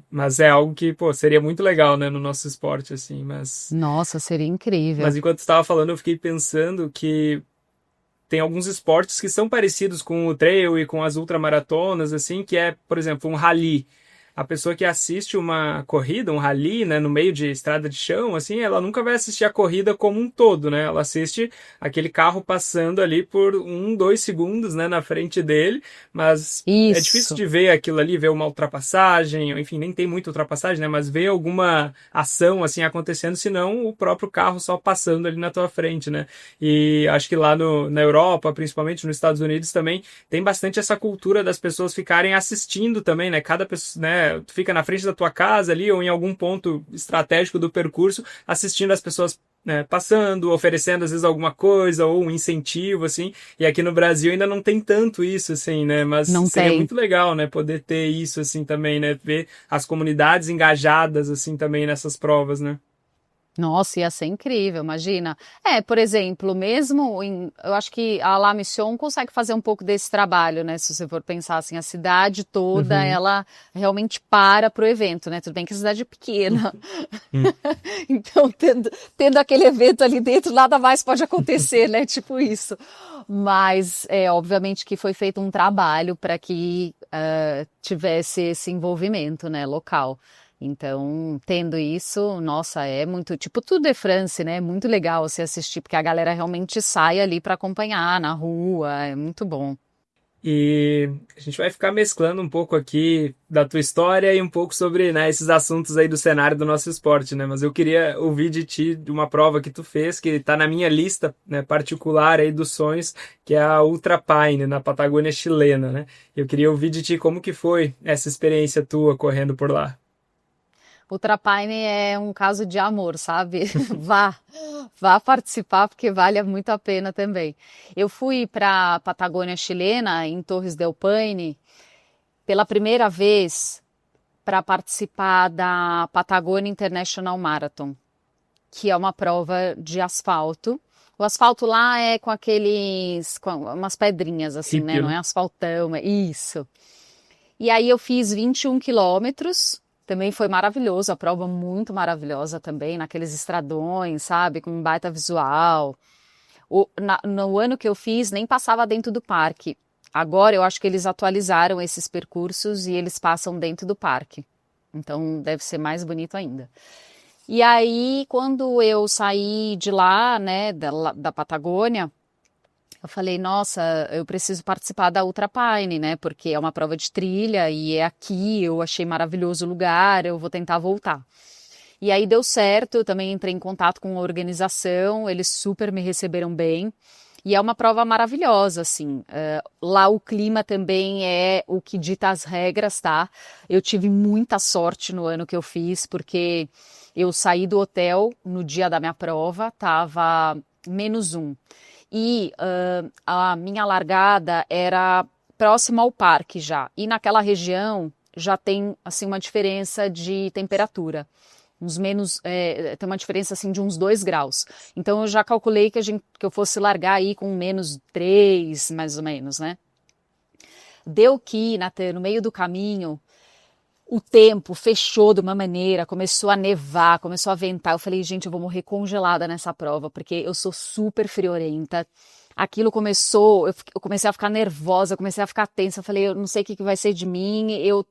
Mas é algo que, pô, seria muito legal, né, no nosso esporte, assim, Nossa, seria mas incrível. enquanto estava falando, eu fiquei pensando que tem alguns esportes que são parecidos com o trail e com as ultramaratonas, assim, que é, por exemplo, um rally. A pessoa que assiste uma corrida, um rally, né, no meio de estrada de chão, assim, ela nunca vai assistir a corrida como um todo, né? Ela assiste aquele carro passando ali por 1, 2 segundos, né, na frente dele, mas é difícil Isso. de ver aquilo ali, ver uma ultrapassagem, enfim, nem tem muita ultrapassagem, né, mas ver alguma ação, assim, acontecendo, senão o próprio carro só passando ali na tua frente, né? E acho que lá na Europa, principalmente nos Estados Unidos também, tem bastante essa cultura das pessoas ficarem assistindo também, né? Cada pessoa, né? Tu fica na frente da tua casa ali ou em algum ponto estratégico do percurso, assistindo as pessoas, né, passando, oferecendo às vezes alguma coisa ou um incentivo, assim. E aqui no Brasil ainda não tem tanto isso, assim, né? Mas Não seria tem. muito legal, né? Poder ter isso, assim, também, né? Ver as comunidades engajadas, assim, também nessas provas, né? Nossa, ia ser incrível, imagina. Por exemplo, eu acho que a La Mission consegue fazer um pouco desse trabalho, né? Se você for pensar assim, a cidade toda, Uhum. ela realmente para pro evento, né? Tudo bem que a cidade é pequena, Hum. então tendo aquele evento ali dentro, nada mais pode acontecer, né? Tipo isso. Mas obviamente que foi feito um trabalho para que tivesse esse envolvimento, né, local. Então, tendo isso, nossa, é muito, tipo, Tour de France, né? É muito legal você assistir, porque a galera realmente sai ali para acompanhar na rua, é muito bom. E a gente vai ficar mesclando um pouco aqui da tua história e um pouco sobre, né, esses assuntos aí do cenário do nosso esporte, né? Mas eu queria ouvir de ti de uma prova que tu fez, que está na minha lista, né, particular aí dos sonhos, que é a Ultra Pine, na Patagônia chilena, né? Eu queria ouvir de ti como que foi essa experiência tua correndo por lá. O Trapine é um caso de amor, sabe? Vá, vá participar porque vale muito a pena também. Eu fui para a Patagônia chilena, em Torres del Paine, pela primeira vez para participar da Patagonia International Marathon, que é uma prova de asfalto. O asfalto lá é com umas pedrinhas assim, né? Hippie, Não né? é asfaltão, é isso. E aí eu fiz 21 quilômetros, também foi maravilhoso, a prova muito maravilhosa também, naqueles estradões, sabe, com um baita visual. No ano que eu fiz, nem passava dentro do parque. Agora eu acho que eles atualizaram esses percursos e eles passam dentro do parque. Então deve ser mais bonito ainda. E aí, quando eu saí de lá, né, da Patagônia, eu falei, nossa, eu preciso participar da Ultra Pine, né? Porque é uma prova de trilha e é aqui, eu achei maravilhoso o lugar, eu vou tentar voltar. E aí deu certo, eu também entrei em contato com a organização, eles super me receberam bem. E é uma prova maravilhosa, assim. Lá o clima também é o que dita as regras, tá? Eu tive muita sorte no ano que eu fiz, porque eu saí do hotel no dia da minha prova, tava -1. E a minha largada era próxima ao parque já. E naquela região já tem assim uma diferença de temperatura. Tem uma diferença assim de uns 2 graus. Então eu já calculei que eu fosse largar aí com -3, mais ou menos, né? Deu que, Natan, no meio do caminho, o tempo fechou de uma maneira, começou a nevar, começou a ventar. Eu falei, gente, eu vou morrer congelada nessa prova, porque eu sou super friorenta. Aquilo começou, eu comecei a ficar nervosa, comecei a ficar tensa. Eu falei, eu não sei o que vai ser de mim.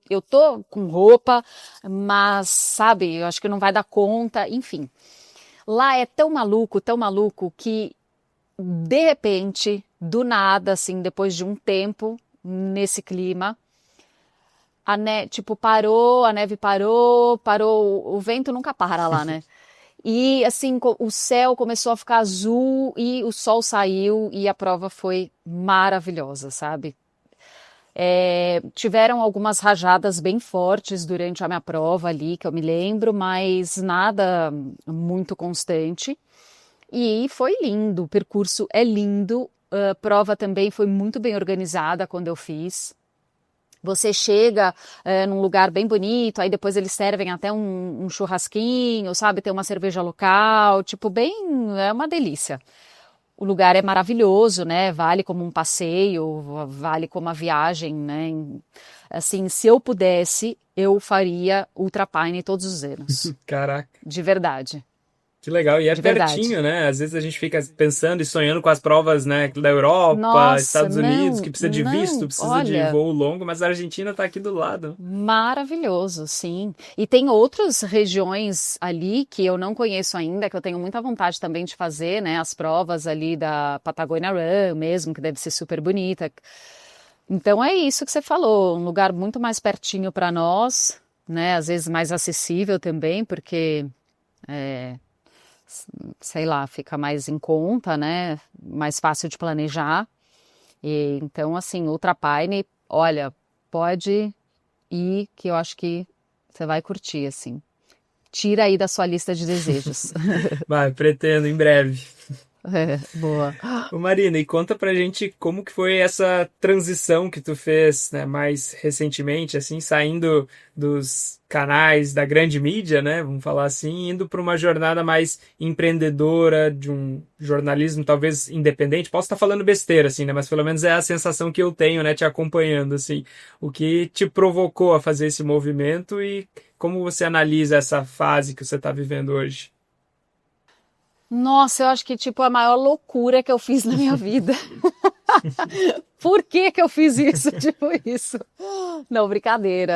Eu tô com roupa, mas, sabe, eu acho que não vai dar conta. Enfim, lá é tão maluco, que de repente, do nada, assim, depois de um tempo nesse clima, tipo, parou, a neve parou, o vento nunca para lá, né? E assim, o céu começou a ficar azul e o sol saiu e a prova foi maravilhosa, sabe? Tiveram algumas rajadas bem fortes durante a minha prova ali, que eu me lembro, mas nada muito constante. E foi lindo, o percurso é lindo, a prova também foi muito bem organizada quando eu fiz. Você chega num lugar bem bonito, aí depois eles servem até um churrasquinho, sabe? Tem uma cerveja local, tipo, é uma delícia. O lugar é maravilhoso, né? Vale como um passeio, vale como uma viagem, né? Assim, se eu pudesse, eu faria Ultra Pine todos os anos. Caraca. De verdade, Que legal, e é de verdade. pertinho, né? Às vezes a gente fica pensando e sonhando com as provas, né, da Europa, Nossa, Estados Unidos, não, que precisa de visto, não, precisa de olha, voo longo, mas a Argentina tá aqui do lado. maravilhoso, sim. E tem outras regiões ali que eu não conheço ainda, que eu tenho muita vontade também de fazer, né? As provas ali da Patagonia Run mesmo, que deve ser super bonita. Então é isso que você falou, um lugar muito mais pertinho para nós, né? Às vezes mais acessível também, porque sei lá, fica mais em conta, né? Mais fácil de planejar. E então, assim, Ultra Pine, olha, pode ir, que eu acho que você vai curtir, assim. Tira aí da sua lista de desejos. Vai, pretendo em breve. Boa. Ô Marina, e conta pra gente como que foi essa transição que tu fez, né, mais recentemente, assim, saindo dos canais da grande mídia, né, vamos falar assim, indo para uma jornada mais empreendedora, de um jornalismo talvez independente. Posso estar falando besteira, assim, né, mas pelo menos é a sensação que eu tenho, né, te acompanhando, assim. O que te provocou a fazer esse movimento e como você analisa essa fase que você está vivendo hoje? Nossa, eu acho que, tipo, a maior loucura que eu fiz na minha vida. Por que que eu fiz isso? Tipo isso. Não, brincadeira.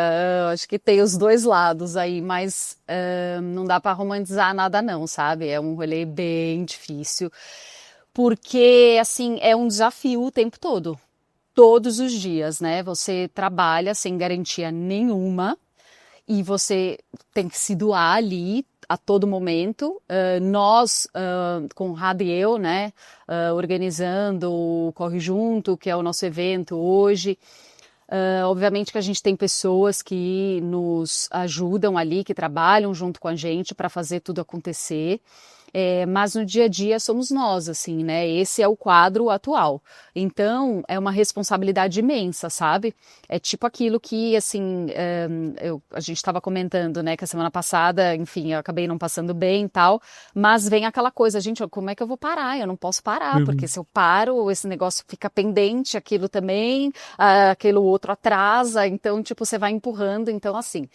Acho que tem os dois lados aí, mas não dá para romantizar nada não, sabe? É um rolê bem difícil, porque, assim, é um desafio o tempo todo. Todos os dias, né? Você trabalha sem garantia nenhuma e você tem que se doar ali a todo momento. Nós, Conrado e eu, né, organizando o Corre Junto, que é o nosso evento hoje. Obviamente que a gente tem pessoas que nos ajudam ali, que trabalham junto com a gente para fazer tudo acontecer. Mas no dia a dia somos nós, assim, né? Esse é o quadro atual. Então, é uma responsabilidade imensa, sabe? É tipo aquilo que, assim, a gente estava comentando, né? Que a semana passada, enfim, eu acabei não passando bem e tal, mas vem aquela coisa, gente, como é que eu vou parar? Eu não posso parar, porque se eu paro, esse negócio fica pendente, aquilo também, aquilo outro atrasa, então, tipo, você vai empurrando, então, assim...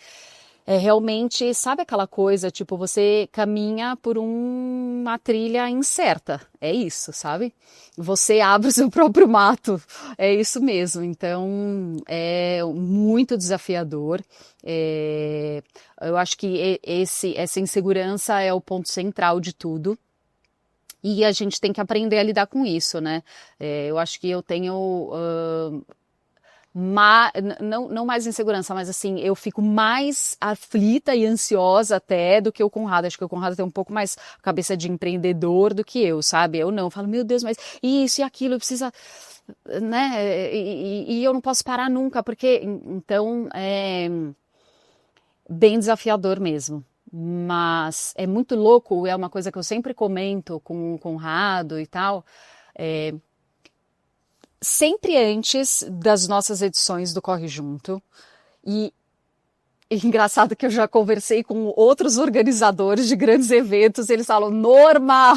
realmente, sabe aquela coisa, tipo, você caminha por uma trilha incerta, é isso, sabe? Você abre o seu próprio mato, é isso mesmo, então é muito desafiador. Eu acho que essa insegurança é o ponto central de tudo. E a gente tem que aprender a lidar com isso, né? Eu acho que eu tenho... não mais insegurança, mas assim, eu fico mais aflita e ansiosa até do que o Conrado. Acho que o Conrado tem um pouco mais cabeça de empreendedor do que eu, sabe? Eu não, eu falo, meu Deus, mas isso e aquilo, precisa, né? E eu não posso parar nunca, porque então é bem desafiador mesmo. Mas é muito louco, é uma coisa que eu sempre comento com o Conrado e tal. Sempre antes das nossas edições do Corre Junto, e engraçado que eu já conversei com outros organizadores de grandes eventos, eles falam, normal,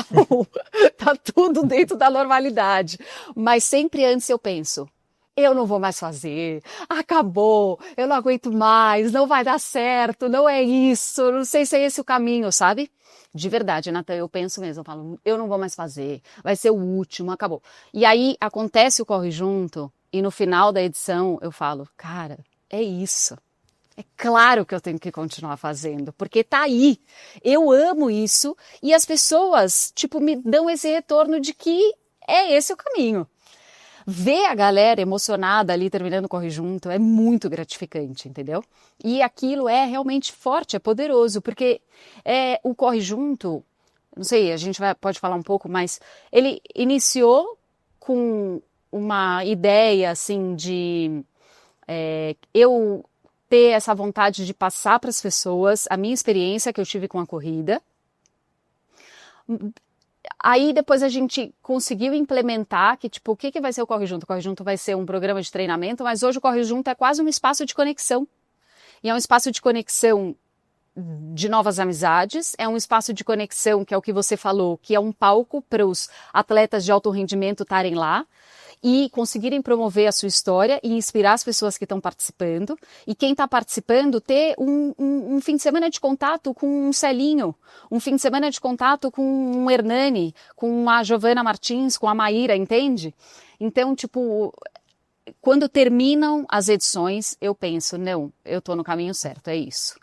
tá tudo dentro da normalidade, mas sempre antes eu penso, eu não vou mais fazer, acabou, eu não aguento mais, não vai dar certo, não é isso, não sei se é esse o caminho, sabe? De verdade, Natan, eu penso mesmo, eu falo, eu não vou mais fazer, vai ser o último, acabou. E aí acontece o Corre Junto, e no final da edição eu falo, cara, é isso. É claro que eu tenho que continuar fazendo, porque tá aí. Eu amo isso, e as pessoas, tipo, me dão esse retorno de que é esse o caminho. Ver a galera emocionada ali terminando o Corre Junto é muito gratificante, entendeu? E aquilo é realmente forte, é poderoso, porque o Corre Junto, não sei, a gente pode falar um pouco, mas ele iniciou com uma ideia assim de eu ter essa vontade de passar para as pessoas a minha experiência que eu tive com a corrida. Aí depois a gente conseguiu implementar que, tipo, o que vai ser o Corre Junto? O Corre Junto vai ser um programa de treinamento, mas hoje o Corre Junto é quase um espaço de conexão. E é um espaço de conexão de novas amizades, é um espaço de conexão, que é o que você falou, que é um palco para os atletas de alto rendimento estarem lá e conseguirem promover a sua história e inspirar as pessoas que estão participando. E quem está participando ter um fim de semana de contato com um Celinho, um fim de semana de contato com um Hernani, com a Giovana Martins, com a Maíra, entende? Então, tipo, quando terminam as edições, eu penso, não, eu estou no caminho certo, é isso.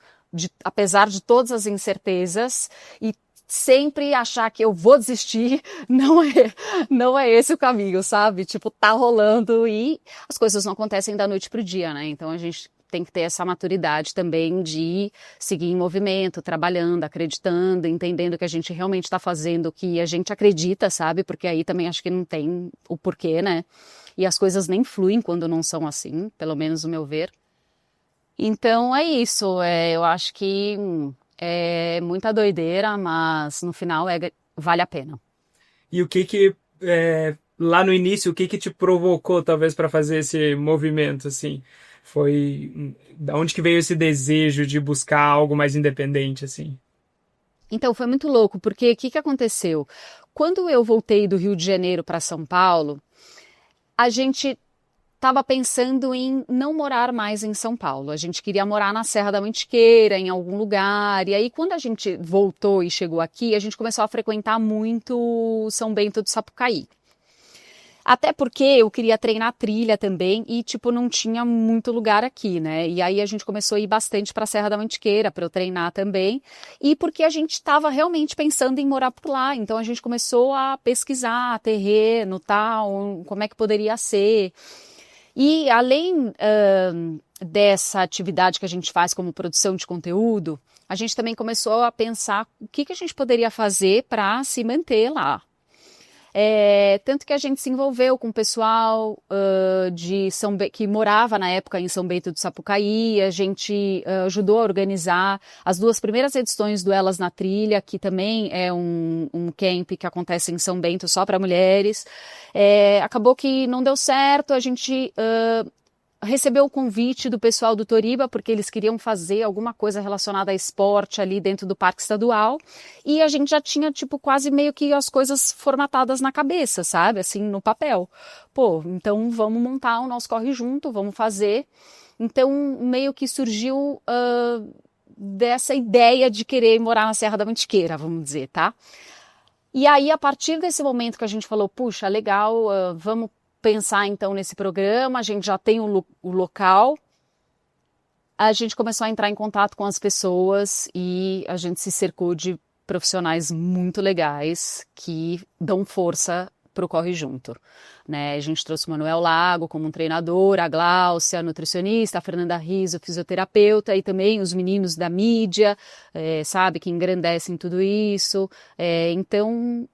Apesar de todas as incertezas e sempre achar que eu vou desistir, não é esse o caminho, sabe? Tipo, tá rolando e as coisas não acontecem da noite pro dia, né? Então a gente tem que ter essa maturidade também de seguir em movimento, trabalhando, acreditando, entendendo que a gente realmente está fazendo o que a gente acredita, sabe? Porque aí também acho que não tem o porquê, né? E as coisas nem fluem quando não são assim, pelo menos no meu ver. Então é isso, eu acho que é muita doideira, mas no final vale a pena. E o que lá no início, o que te provocou talvez para fazer esse movimento, assim? Foi da onde que veio esse desejo de buscar algo mais independente, assim? Então foi muito louco, porque o que aconteceu? Quando eu voltei do Rio de Janeiro para São Paulo, a gente estava pensando em não morar mais em São Paulo. A gente queria morar na Serra da Mantiqueira, em algum lugar. E aí, quando a gente voltou e chegou aqui, a gente começou a frequentar muito São Bento do Sapucaí. Até porque eu queria treinar trilha também e, tipo, não tinha muito lugar aqui, né? E aí a gente começou a ir bastante para a Serra da Mantiqueira para eu treinar também. E porque a gente estava realmente pensando em morar por lá. Então a gente começou a pesquisar terreno, tal, como é que poderia ser. E além dessa atividade que a gente faz como produção de conteúdo, a gente também começou a pensar o que a gente poderia fazer para se manter lá. Tanto que a gente se envolveu com o pessoal que morava na época em São Bento do Sapucaí, a gente ajudou a organizar as 2 primeiras edições do Elas na Trilha, que também é um camp que acontece em São Bento só para mulheres. Acabou que não deu certo, a gente recebeu o convite do pessoal do Toriba, porque eles queriam fazer alguma coisa relacionada a esporte ali dentro do Parque Estadual, e a gente já tinha, tipo, quase meio que as coisas formatadas na cabeça, sabe, assim, no papel. Pô, então vamos montar o nosso Corre Junto, vamos fazer. Então, meio que surgiu dessa ideia de querer morar na Serra da Mantiqueira, vamos dizer, tá? E aí, a partir desse momento que a gente falou, puxa, legal, vamos pensar então nesse programa, a gente já tem o local, a gente começou a entrar em contato com as pessoas e a gente se cercou de profissionais muito legais que dão força para o Corre Junto, né? A gente trouxe o Manuel Lago como um treinador, a Gláucia, a nutricionista, a Fernanda Riso, fisioterapeuta, e também os meninos da mídia, sabe, que engrandecem tudo isso. Então,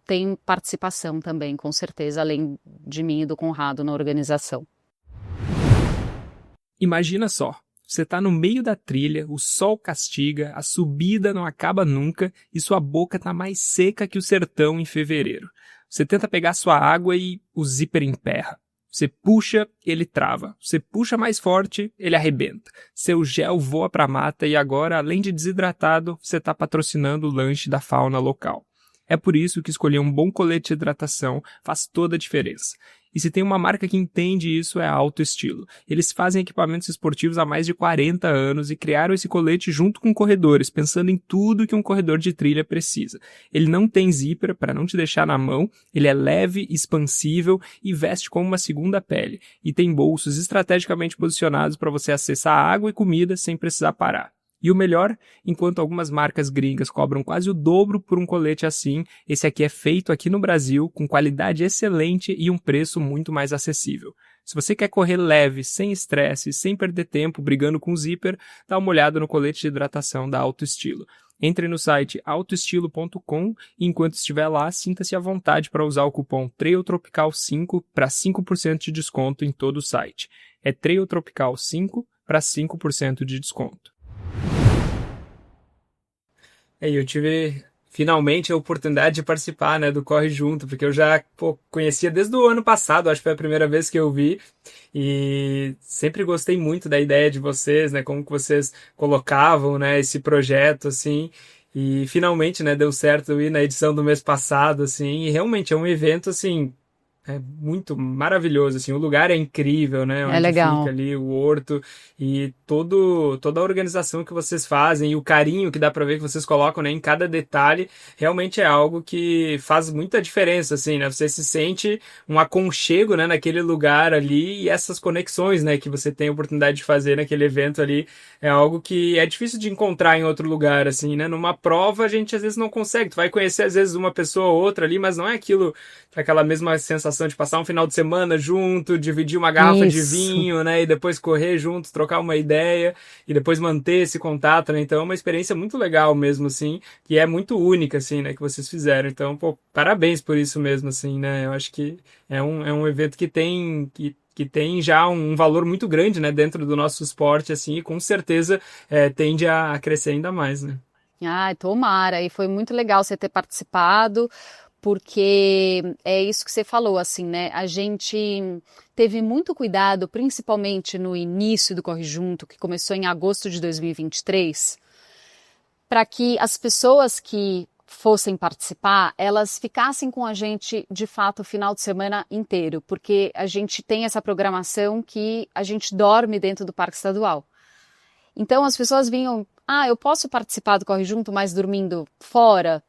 tem participação também, com certeza, além de mim e do Conrado na organização. Imagina só, você está no meio da trilha, o sol castiga, a subida não acaba nunca e sua boca está mais seca que o sertão em fevereiro. Você tenta pegar sua água e o zíper emperra. Você puxa, ele trava. Você puxa mais forte, ele arrebenta. Seu gel voa para a mata e agora, além de desidratado, você está patrocinando o lanche da fauna local. É por isso que escolher um bom colete de hidratação faz toda a diferença. E se tem uma marca que entende isso é a Alto Estilo. Eles fazem equipamentos esportivos há mais de 40 anos e criaram esse colete junto com corredores, pensando em tudo que um corredor de trilha precisa. Ele não tem zíper para não te deixar na mão, ele é leve, expansível e veste como uma segunda pele. E tem bolsos estrategicamente posicionados para você acessar água e comida sem precisar parar. E o melhor, enquanto algumas marcas gringas cobram quase o dobro por um colete assim, esse aqui é feito aqui no Brasil, com qualidade excelente e um preço muito mais acessível. Se você quer correr leve, sem estresse, sem perder tempo brigando com o zíper, dá uma olhada no colete de hidratação da Alto Estilo. Entre no site autoestilo.com e enquanto estiver lá, sinta-se à vontade para usar o cupom TRAILTROPICAL5 para 5% de desconto em todo o site. É TRAILTROPICAL5 para 5% de desconto. Eu tive finalmente a oportunidade de participar, né, do Corre Junto, porque eu já conhecia desde o ano passado, acho que foi a primeira vez que eu vi, e sempre gostei muito da ideia de vocês, né, como que vocês colocavam, né, esse projeto, assim, e finalmente, né, deu certo eu ir na edição do mês passado, assim, e realmente é um evento, assim, muito maravilhoso, assim, o lugar é incrível, né, onde legal. fica ali o horto e toda a organização que vocês fazem e o carinho que dá pra ver que vocês colocam, né, em cada detalhe, realmente é algo que faz muita diferença, assim, né, você se sente um aconchego, né, naquele lugar ali e essas conexões, né, que você tem a oportunidade de fazer naquele evento ali, é algo que é difícil de encontrar em outro lugar, assim, né, numa prova a gente às vezes não consegue, tu vai conhecer às vezes uma pessoa ou outra ali, mas não é aquela mesma sensação de passar um final de semana junto, dividir uma garrafa de vinho, né, e depois correr juntos, trocar uma ideia e depois manter esse contato, né, então é uma experiência muito legal mesmo, assim, que é muito única, assim, né, que vocês fizeram, então, parabéns por isso mesmo, assim, né, eu acho que é um evento que tem já um valor muito grande, né, dentro do nosso esporte, assim, e com certeza tende a crescer ainda mais, né. Ai, tomara, e foi muito legal você ter participado, porque é isso que você falou, assim, né? A gente teve muito cuidado, principalmente no início do Corre Junto, que começou em agosto de 2023, para que as pessoas que fossem participar, elas ficassem com a gente, de fato, o final de semana inteiro, porque a gente tem essa programação que a gente dorme dentro do Parque Estadual. Então, as pessoas vinham, eu posso participar do Corre Junto, mas dormindo fora?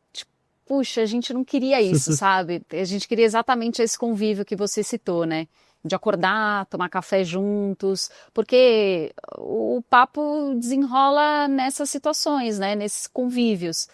puxa, a gente não queria isso, sabe? A gente queria exatamente esse convívio que você citou, né? De acordar, tomar café juntos, porque o papo desenrola nessas situações, né? Nesses convívios.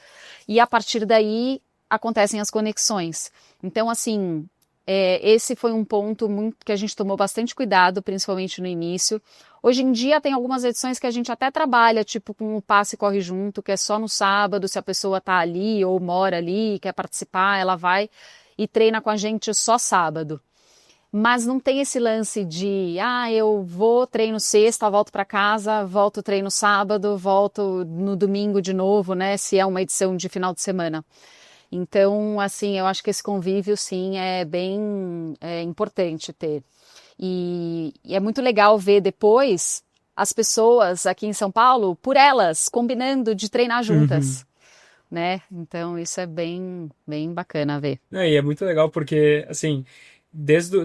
E a partir daí acontecem as conexões. Então, assim, esse foi um ponto muito que a gente tomou bastante cuidado, principalmente no início. Hoje em dia tem algumas edições que a gente até trabalha, tipo com o Passe e Corre Junto, que é só no sábado, se a pessoa tá ali ou mora ali, quer participar, ela vai e treina com a gente só sábado. Mas não tem esse lance de, eu vou, treino sexta, volto para casa, volto, treino sábado, volto no domingo de novo, né? Se é uma edição de final de semana. Então, assim, eu acho que esse convívio, sim, é bem importante ter. E é muito legal ver depois as pessoas aqui em São Paulo, por elas, combinando de treinar juntas, né? Então, isso é bem, bem bacana ver. E é muito legal porque, assim,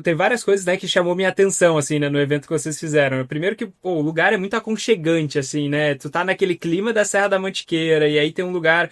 tem várias coisas, né, que chamou minha atenção, assim, né, no evento que vocês fizeram. Primeiro que, pô, o lugar é muito aconchegante, assim, né? Tu tá naquele clima da Serra da Mantiqueira e aí tem um lugar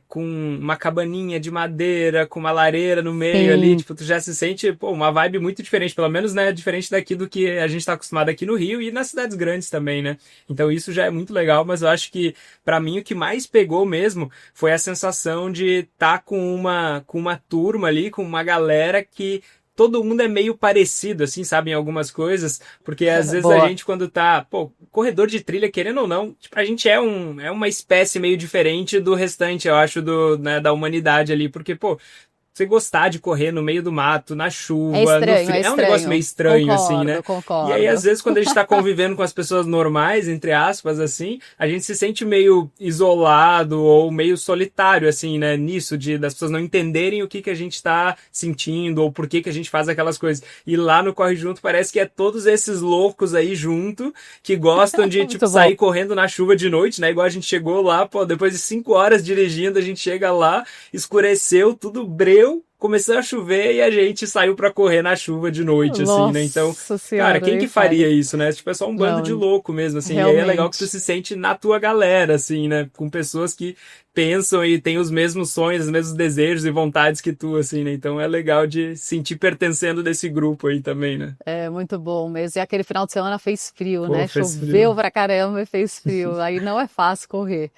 com uma cabaninha de madeira, com uma lareira no meio ali, Sim. tipo, tu já se sente, pô, uma vibe muito diferente, pelo menos, né, diferente daqui do que a gente tá acostumado aqui no Rio e nas cidades grandes também, né? Então isso já é muito legal, mas eu acho que, pra mim, o que mais pegou mesmo foi a sensação de estar com uma turma ali, com uma galera que todo mundo é meio parecido, assim, sabe, em algumas coisas, porque às vezes a Boa. gente quando tá, pô, corredor de trilha, querendo ou não, tipo, a gente é uma espécie meio diferente do restante, eu acho, né, da humanidade ali, porque, pô, você gostar de correr no meio do mato, na É chuva, no estranho, é frio, é um negócio meio estranho. estranho, assim, né? Concordo, E aí, às concordo. vezes, quando a gente tá convivendo com as pessoas normais, entre aspas, assim, a gente se sente meio isolado ou meio solitário, assim, né? Nisso, das pessoas não entenderem o que a gente tá sentindo ou por que a gente faz aquelas coisas. E lá no Corre Junto parece que é todos esses loucos aí junto que gostam de, tipo, Muito bom. sair correndo na chuva de noite, né? Igual a gente chegou lá, pô, depois de 5 horas dirigindo, a gente chega lá, escureceu, tudo breu, começou a chover e a gente saiu pra correr na chuva de noite, assim, né? Então, Nossa cara, senhora, quem nem que fale. faria isso, né? Tipo, é só um bando de Não, louco mesmo, assim. E aí é legal que tu realmente. se sente na tua galera, assim, né? Com pessoas que pensam e têm os mesmos sonhos, os mesmos desejos e vontades que tu, assim, né? Então é legal de sentir pertencendo desse grupo aí também, né? É muito bom mesmo. E aquele final de semana fez frio, Pô, né? fez Choveu frio. pra caramba e fez frio. Aí não é fácil correr.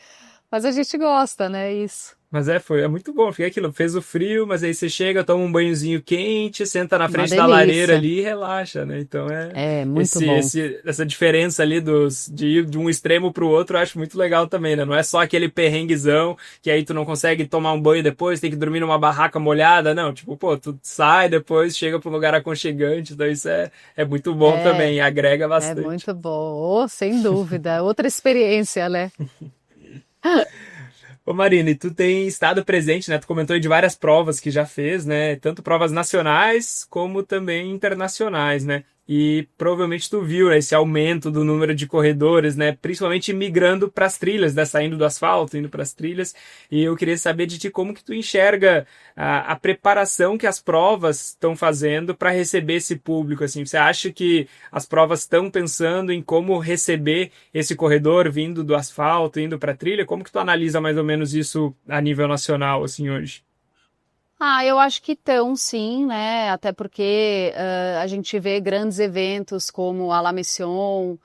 Mas a gente gosta, né? Isso. Mas foi muito bom, porque aquilo fez o frio, mas aí você chega, toma um banhozinho quente, senta na Uma frente da lareira delícia. ali e relaxa, né? Então É muito bom. essa diferença ali de ir de um extremo pro outro, eu acho muito legal também, né? Não é só aquele perrenguezão que aí tu não consegue tomar um banho depois, tem que dormir numa barraca molhada, não. Tipo, pô, tu sai depois, chega pra um lugar aconchegante, então isso é muito bom É, também, agrega é bastante. muito bom. Oh, sem dúvida. Outra experiência, né? Ô Marina, e tu tem estado presente, né? Tu comentou aí de várias provas que já fez, né? Tanto provas nacionais como também internacionais, né? E provavelmente tu viu esse aumento do número de corredores, né? Principalmente migrando para as trilhas, né? Saindo do asfalto, indo para as trilhas. E eu queria saber de ti como que tu enxerga a preparação que as provas estão fazendo para receber esse público, assim. Você acha que as provas estão pensando em como receber esse corredor vindo do asfalto, indo para a trilha? Como que tu analisa mais ou menos isso a nível nacional, assim, hoje? Eu acho que estão, sim, né? Até porque a gente vê grandes eventos como a La Mission,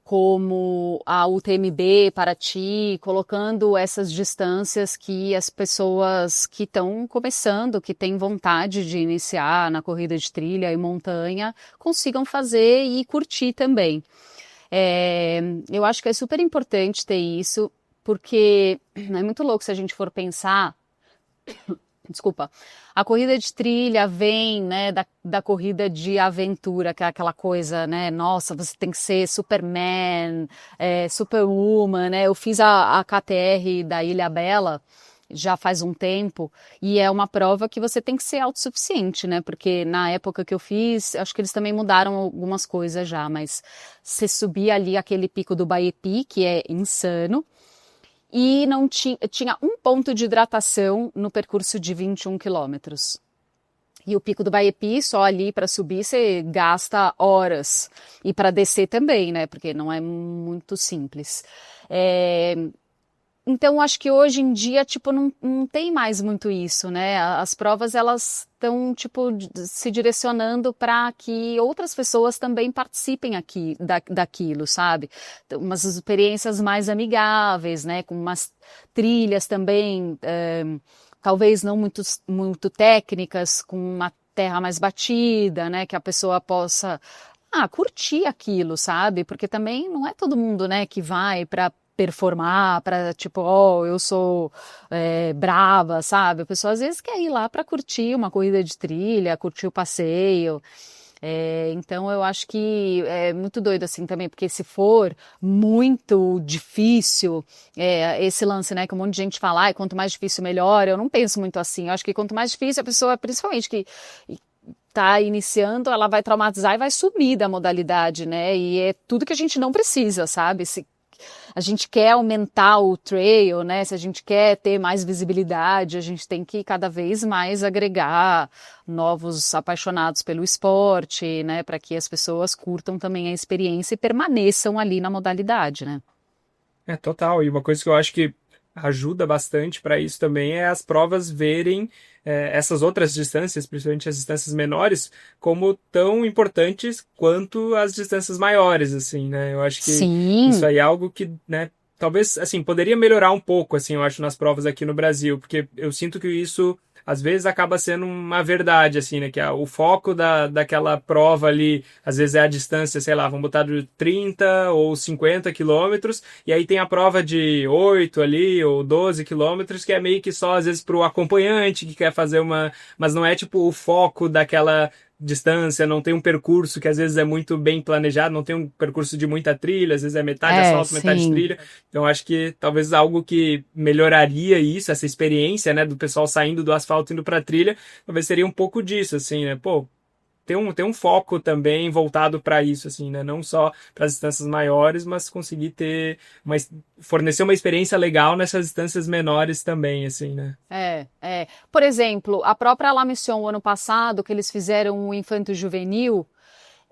como a UTMB Paraty, colocando essas distâncias que as pessoas que estão começando, que têm vontade de iniciar na corrida de trilha e montanha, consigam fazer e curtir também. Eu acho que é super importante ter isso, porque é muito louco se a gente for pensar. Desculpa, a corrida de trilha vem, né, da corrida de aventura, que é aquela coisa, né, nossa, você tem que ser Superman, Superwoman, né, eu fiz a KTR da Ilha Bela já faz um tempo, e é uma prova que você tem que ser autossuficiente, né, porque na época que eu fiz, acho que eles também mudaram algumas coisas já, mas você subia ali aquele pico do Baepi, que é insano, e não tinha um ponto de hidratação no percurso de 21 quilômetros. E o Pico do Baepi, só ali para subir, você gasta horas. E para descer também, né? Porque não é muito simples. Então, acho que hoje em dia, tipo, não tem mais muito isso, né? As provas, elas estão, tipo, se direcionando para que outras pessoas também participem aqui daquilo, sabe? Então, umas experiências mais amigáveis, né? Com umas trilhas também, talvez não muito técnicas, com uma terra mais batida, né? Que a pessoa possa curtir aquilo, sabe? Porque também não é todo mundo, né, que vai para performar, para tipo, eu sou brava, sabe? A pessoa às vezes quer ir lá para curtir uma corrida de trilha, curtir o passeio. Então eu acho que é muito doido assim também, porque se for muito difícil, esse lance, né, que um monte de gente fala, quanto mais difícil melhor, eu não penso muito assim. Eu acho que quanto mais difícil a pessoa, principalmente que está iniciando, ela vai traumatizar e vai sumir da modalidade, né? E é tudo que a gente não precisa, sabe? Se a gente quer aumentar o trail, né? Se a gente quer ter mais visibilidade, a gente tem que cada vez mais agregar novos apaixonados pelo esporte, né? Para que as pessoas curtam também a experiência e permaneçam ali na modalidade, né? Total. E uma coisa que eu acho que ajuda bastante para isso também é as provas verem essas outras distâncias, principalmente as distâncias menores, como tão importantes quanto as distâncias maiores, assim, né? Eu acho que isso Sim. aí é algo que, né, talvez, assim, poderia melhorar um pouco, assim, eu acho, nas provas aqui no Brasil, porque eu sinto que isso às vezes acaba sendo uma verdade, assim, né? Que o foco daquela prova ali, às vezes é a distância, sei lá, vamos botar de 30 ou 50 quilômetros, e aí tem a prova de 8 ali, ou 12 quilômetros, que é meio que só, às vezes, para o acompanhante que quer fazer uma... Mas não é, tipo, o foco daquela distância, não tem um percurso que às vezes é muito bem planejado, não tem um percurso de muita trilha, às vezes é metade asfalto, metade Sim. trilha. Então acho que talvez algo que melhoraria isso, essa experiência, né, do pessoal saindo do asfalto indo para trilha, talvez seria um pouco disso, assim, né? Pô, tem um foco também voltado para isso, assim, né? Não só para as distâncias maiores, mas conseguir fornecer uma experiência legal nessas distâncias menores também, assim, né? Por exemplo, a própria La Mission, o ano passado, que eles fizeram o Infanto Juvenil,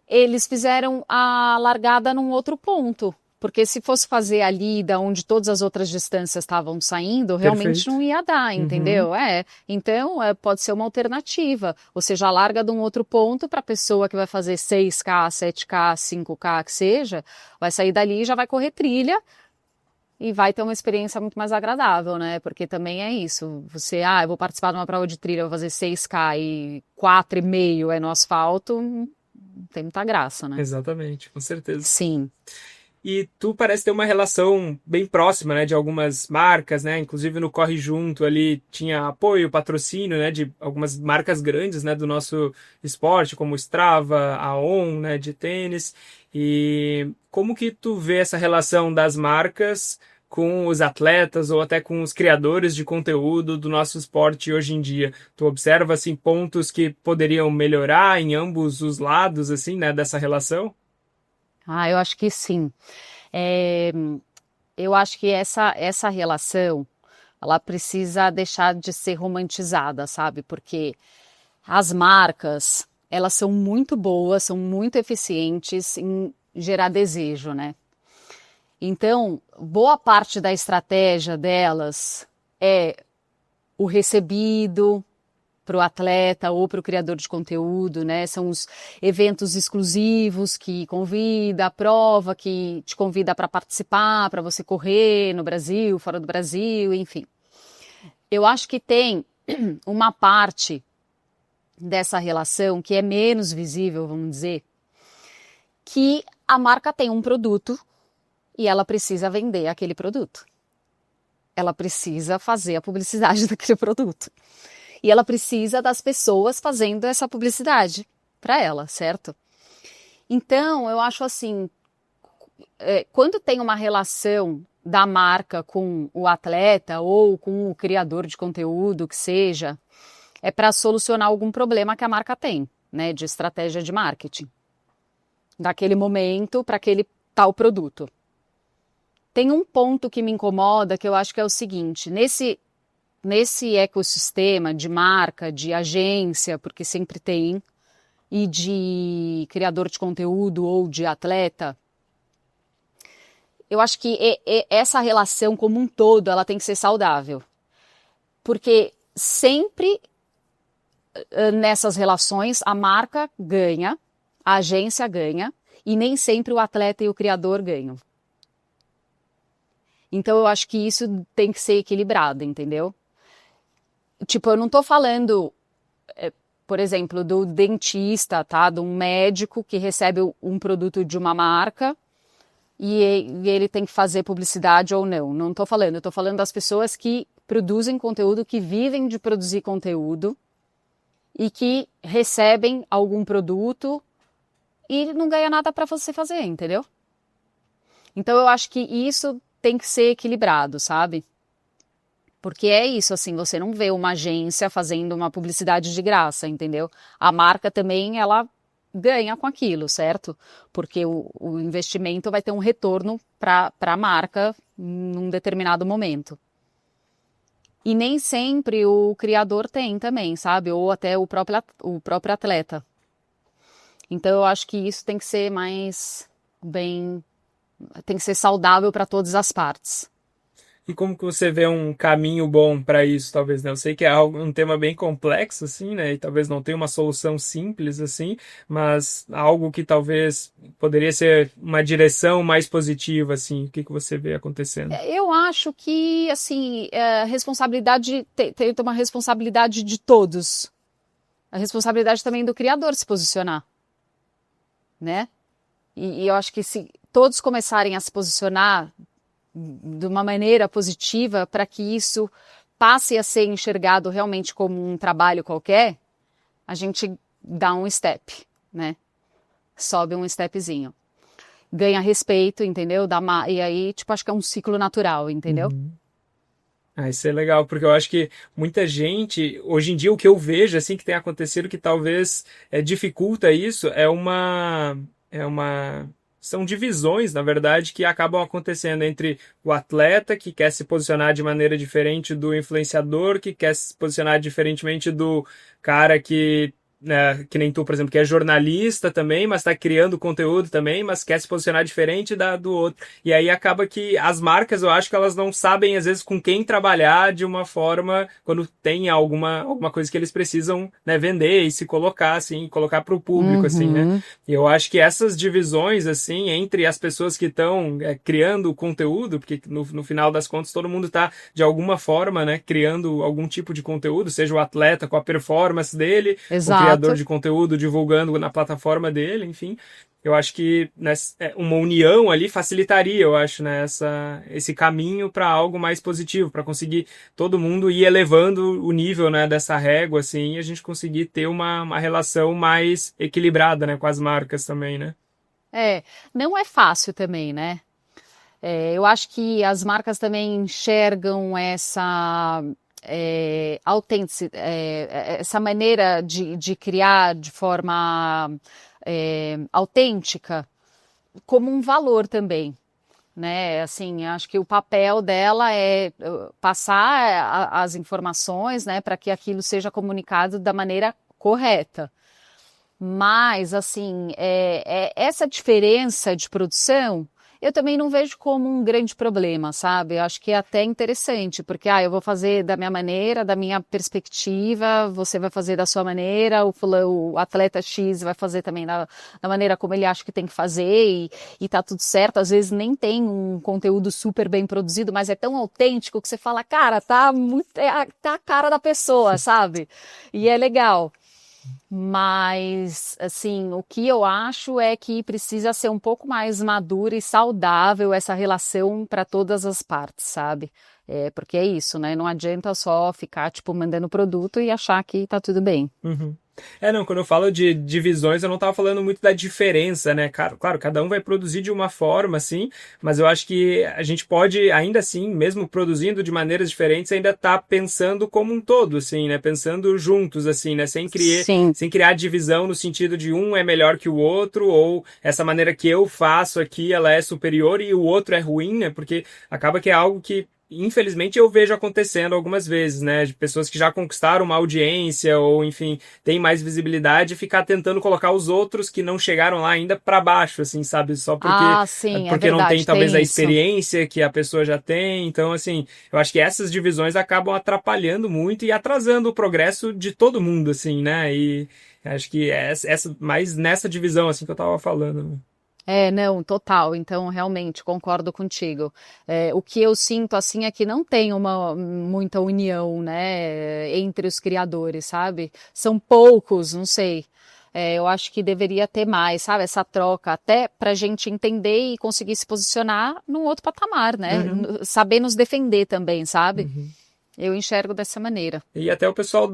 eles fizeram a largada num outro ponto. Porque se fosse fazer ali da onde todas as outras distâncias estavam saindo, realmente Perfeito. não ia dar, Uhum. entendeu? Então, pode ser uma alternativa. Ou seja, larga de um outro ponto para a pessoa que vai fazer 6K, 7K, 5K, que seja, vai sair dali e já vai correr trilha e vai ter uma experiência muito mais agradável, né? Porque também é isso. Você, eu vou participar de uma prova de trilha, vou fazer 6K e 4,5 é no asfalto, não tem muita graça, né? Exatamente, com certeza. Sim. E tu parece ter uma relação bem próxima, né, de algumas marcas, né? Inclusive no Corre Junto ali tinha apoio, patrocínio, né, de algumas marcas grandes, né, do nosso esporte, como Strava, a On, né, de tênis. E como que tu vê essa relação das marcas com os atletas ou até com os criadores de conteúdo do nosso esporte hoje em dia? Tu observa assim pontos que poderiam melhorar em ambos os lados, assim, né, dessa relação? Eu acho que sim. É, eu acho que essa relação, ela precisa deixar de ser romantizada, sabe? Porque as marcas, elas são muito boas, são muito eficientes em gerar desejo, né? Então, boa parte da estratégia delas é o recebido para o atleta ou para o criador de conteúdo, né? São os eventos exclusivos que convida, a prova que te convida para participar, para você correr no Brasil, fora do Brasil, enfim. Eu acho que tem uma parte dessa relação que é menos visível, vamos dizer, que a marca tem um produto e ela precisa vender aquele produto. Ela precisa fazer a publicidade daquele produto. E ela precisa das pessoas fazendo essa publicidade para ela, certo? Então, eu acho assim, quando tem uma relação da marca com o atleta ou com o criador de conteúdo, que seja, é para solucionar algum problema que a marca tem, né, de estratégia de marketing, daquele momento para aquele tal produto. Tem um ponto que me incomoda que eu acho que é o seguinte, nesse ecossistema de marca, de agência, porque sempre tem, e de criador de conteúdo ou de atleta, eu acho que essa relação como um todo, ela tem que ser saudável. Porque sempre nessas relações a marca ganha, a agência ganha, e nem sempre o atleta e o criador ganham. Então eu acho que isso tem que ser equilibrado, entendeu? Tipo, eu não tô falando, por exemplo, do dentista, tá? De um médico que recebe um produto de uma marca e ele tem que fazer publicidade ou não. Não tô falando, eu tô falando das pessoas que produzem conteúdo, que vivem de produzir conteúdo e que recebem algum produto e não ganha nada para você fazer, entendeu? Então eu acho que isso tem que ser equilibrado, sabe? Porque é isso, assim, você não vê uma agência fazendo uma publicidade de graça, entendeu? A marca também, ela ganha com aquilo, certo? Porque o investimento vai ter um retorno para a marca num determinado momento. E nem sempre o criador tem também, sabe? Ou até o próprio atleta. Então eu acho que isso tem que ser mais tem que ser saudável para todas as partes. E como que você vê um caminho bom para isso, talvez, né? Eu sei que é um tema bem complexo, assim, né? E talvez não tenha uma solução simples, assim, mas algo que talvez poderia ser uma direção mais positiva, assim. O que que você vê acontecendo? Eu acho que, assim, responsabilidade tem uma responsabilidade de todos. A responsabilidade também do criador se posicionar, né? E eu acho que se todos começarem a se posicionar de uma maneira positiva para que isso passe a ser enxergado realmente como um trabalho qualquer, a gente dá um step, né? Sobe um stepzinho. Ganha respeito, entendeu? E aí, tipo, acho que é um ciclo natural, entendeu? Uhum. Ah, isso é legal, porque eu acho que muita gente, hoje em dia, o que eu vejo, assim, que tem acontecido, que talvez dificulta isso, são divisões, na verdade, que acabam acontecendo entre o atleta, que quer se posicionar de maneira diferente do influenciador, que quer se posicionar diferentemente do cara que nem tu, por exemplo, que é jornalista também, mas está criando conteúdo também, mas quer se posicionar diferente do outro. E aí acaba que as marcas, eu acho que elas não sabem, às vezes, com quem trabalhar de uma forma, quando tem alguma coisa que eles precisam, né, vender e se colocar, assim, colocar para o público, assim, né? E eu acho que essas divisões, assim, entre as pessoas que estão criando conteúdo, porque no final das contas todo mundo está, de alguma forma, né, criando algum tipo de conteúdo, seja o atleta com a performance dele, Exato. o criador de conteúdo divulgando na plataforma dele, enfim. Eu acho que uma união ali facilitaria, eu acho, né, esse caminho para algo mais positivo, para conseguir todo mundo ir elevando o nível, né, dessa régua, assim, e a gente conseguir ter uma relação mais equilibrada, né, com as marcas também, né? Não é fácil também, né? Eu acho que as marcas também enxergam essa essa maneira de criar de forma autêntica como um valor também, né? Assim, acho que o papel dela é passar as informações, né, para que aquilo seja comunicado da maneira correta. Mas, assim, essa diferença de produção eu também não vejo como um grande problema, sabe? Eu acho que é até interessante, porque eu vou fazer da minha maneira, da minha perspectiva, você vai fazer da sua maneira, o atleta X vai fazer também da maneira como ele acha que tem que fazer e tá tudo certo. Às vezes nem tem um conteúdo super bem produzido, mas é tão autêntico que você fala, cara, tá a cara da pessoa, sabe? E é legal. Mas, assim, o que eu acho é que precisa ser um pouco mais madura e saudável essa relação para todas as partes, sabe? Porque é isso, né? Não adianta só ficar, tipo, mandando produto e achar que tá tudo bem. Uhum. Não, quando eu falo de divisões, eu não estava falando muito da diferença, né? Claro, cada um vai produzir de uma forma, assim, mas eu acho que a gente pode, ainda assim, mesmo produzindo de maneiras diferentes, ainda tá pensando como um todo, assim, né? Pensando juntos, assim, né? Sem criar divisão no sentido de um é melhor que o outro, ou essa maneira que eu faço aqui, ela é superior e o outro é ruim, né? Porque acaba que é algo que infelizmente eu vejo acontecendo algumas vezes, né, de pessoas que já conquistaram uma audiência ou, enfim, tem mais visibilidade, ficar tentando colocar os outros que não chegaram lá ainda para baixo, assim, sabe, só Ah, sim, é porque não tem verdade, talvez a tem isso. experiência que a pessoa já tem. Então, assim, eu acho que essas divisões acabam atrapalhando muito e atrasando o progresso de todo mundo, assim, né? E acho que é essa mais nessa divisão assim que eu tava falando, né? Não, total. Então, realmente, concordo contigo. O que eu sinto, assim, é que não tem uma muita união, né, entre os criadores, sabe? São poucos, não sei. Eu acho que deveria ter mais, sabe? Essa troca, até para a gente entender e conseguir se posicionar num outro patamar, né? Uhum, Saber nos defender também, sabe? uhum. Eu enxergo dessa maneira. E até o pessoal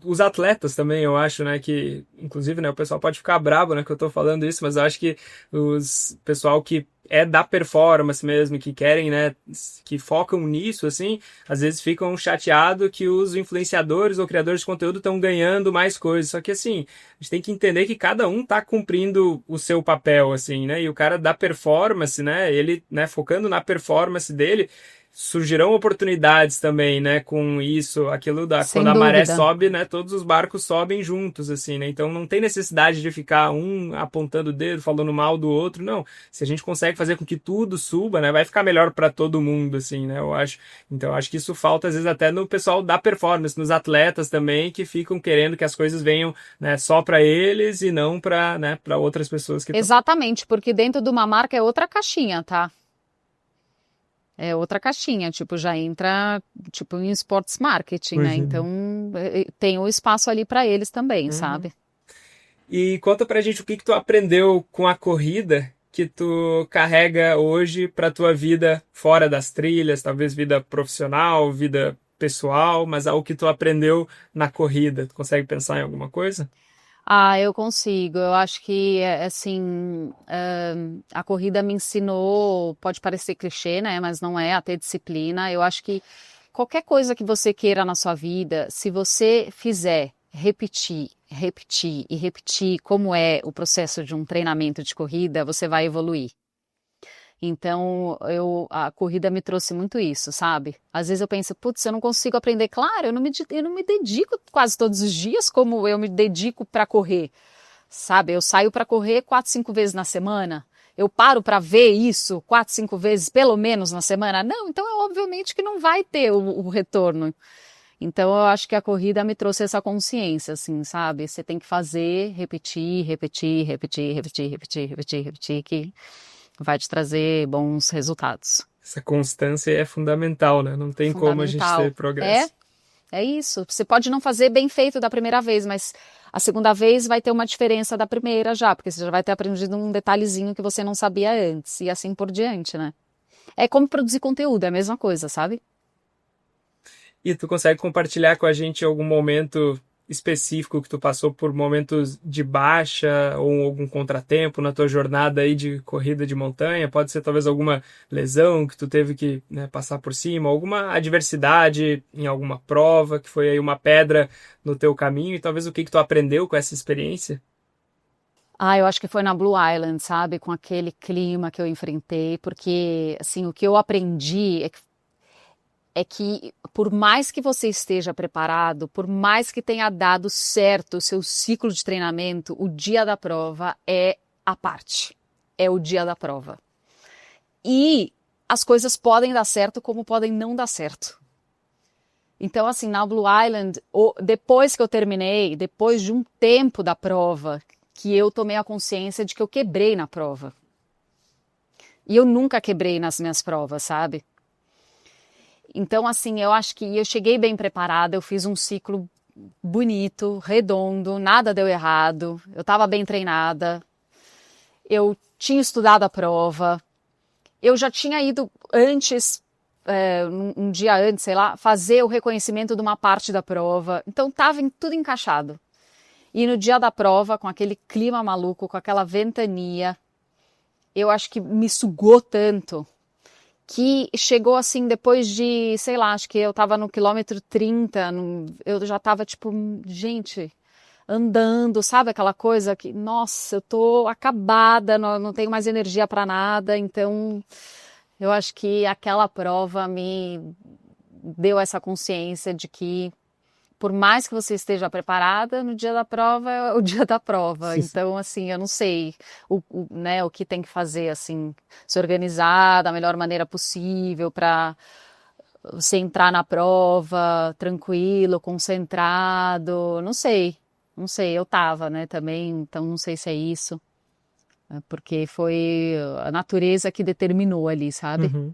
os atletas também, eu acho, né, que inclusive, né, o pessoal pode ficar bravo, né, que eu tô falando isso, mas eu acho que os pessoal que é da performance mesmo, que querem, né, que focam nisso, assim, às vezes ficam chateados que os influenciadores ou criadores de conteúdo estão ganhando mais coisas. Só que, assim, a gente tem que entender que cada um tá cumprindo o seu papel, assim, né, e o cara da performance, né, ele, né, focando na performance dele, surgirão oportunidades também, né, com isso, aquilo da quando Sem a maré dúvida. sobe, né, todos os barcos sobem juntos, assim, né, então não tem necessidade de ficar um apontando o dedo, falando mal do outro, não, se a gente consegue fazer com que tudo suba, né, vai ficar melhor para todo mundo, assim, né, eu acho, então eu acho que isso falta às vezes até no pessoal da performance, nos atletas também, que ficam querendo que as coisas venham, né, só para eles e não para, né, para outras pessoas que estão. Exatamente, porque dentro de uma marca é outra caixinha, tá? É outra caixinha, tipo, já entra, tipo, em sports marketing, né? Imagina. Então, tem o espaço ali para eles também, Uhum. sabe? E conta pra gente o que que tu aprendeu com a corrida que tu carrega hoje pra tua vida fora das trilhas, talvez vida profissional, vida pessoal, mas algo que tu aprendeu na corrida. Tu consegue pensar em alguma coisa? Ah, eu consigo. Eu acho que, assim, a corrida me ensinou, pode parecer clichê, né? Mas não é, a ter disciplina. Eu acho que qualquer coisa que você queira na sua vida, se você fizer repetir, repetir e repetir como é o processo de um treinamento de corrida, você vai evoluir. Então, a corrida me trouxe muito isso, sabe? Às vezes eu penso, putz, eu não consigo aprender. Claro, eu não me dedico quase todos os dias como eu me dedico para correr, sabe? Eu saio para correr 4, 5 vezes na semana. Eu paro para ver isso 4, 5 vezes, pelo menos na semana? Não, então é obviamente que não vai ter o retorno. Então eu acho que a corrida me trouxe essa consciência, assim, sabe? Você tem que fazer, repetir, repetir, repetir, repetir, repetir, repetir, repetir, que vai te trazer bons resultados. Essa constância é fundamental, né? Não tem como a gente ter Fundamental. progresso. É isso. Você pode não fazer bem feito da primeira vez, mas a segunda vez vai ter uma diferença da primeira já, porque você já vai ter aprendido um detalhezinho que você não sabia antes, e assim por diante, né? É como produzir conteúdo, é a mesma coisa, sabe? E tu consegue compartilhar com a gente algum momento específico que tu passou por momentos de baixa ou algum contratempo na tua jornada aí de corrida de montanha? Pode ser talvez alguma lesão que tu teve que, né, passar por cima, alguma adversidade em alguma prova que foi aí uma pedra no teu caminho e talvez o que que tu aprendeu com essa experiência? Ah, eu acho que foi na Blue Island, sabe? Com aquele clima que eu enfrentei, porque, assim, o que eu aprendi é que por mais que você esteja preparado, por mais que tenha dado certo o seu ciclo de treinamento, o dia da prova é a parte. É o dia da prova. E as coisas podem dar certo como podem não dar certo. Então, assim, na Blue Island, depois que eu terminei, depois de um tempo da prova, que eu tomei a consciência de que eu quebrei na prova. E eu nunca quebrei nas minhas provas, sabe? Então, assim, eu acho que eu cheguei bem preparada, eu fiz um ciclo bonito, redondo, nada deu errado, eu estava bem treinada, eu tinha estudado a prova, eu já tinha ido antes, um dia antes, sei lá, fazer o reconhecimento de uma parte da prova, então estava tudo encaixado. E no dia da prova, com aquele clima maluco, com aquela ventania, eu acho que me sugou tanto que chegou assim, depois de, sei lá, acho que eu tava no quilômetro 30, eu já tava tipo, gente, andando, sabe aquela coisa que, nossa, eu tô acabada, não tenho mais energia para nada, então Eu acho que aquela prova me deu essa consciência de que, por mais que você esteja preparada, no dia da prova é o dia da prova. Então, assim, eu não sei né, o que tem que fazer, assim, se organizar da melhor maneira possível para você entrar na prova tranquilo, concentrado. Não sei, eu tava, né, também, então não sei se é isso. Porque foi a natureza que determinou ali, sabe? Uhum.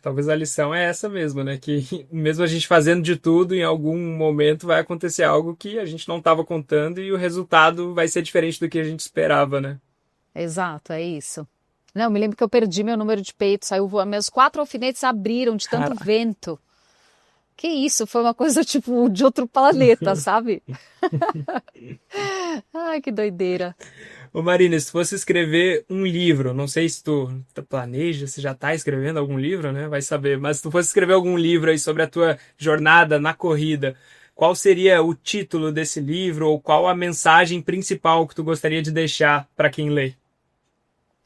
Talvez a lição é essa mesmo, né? Que mesmo a gente fazendo de tudo, em algum momento vai acontecer algo que a gente não estava contando e o resultado vai ser diferente do que a gente esperava, né? Exato, é isso. Não, me lembro que eu perdi meu número de peito, saiu voando, meus 4 alfinetes abriram de tanto Caraca. vento. Que isso, foi uma coisa tipo de outro planeta, sabe? Ai, que doideira. Ô Marina, se fosse escrever um livro, não sei se tu planeja, se já tá escrevendo algum livro, né? Vai saber. Mas se tu fosse escrever algum livro aí sobre a tua jornada na corrida, qual seria o título desse livro ou qual a mensagem principal que tu gostaria de deixar para quem lê?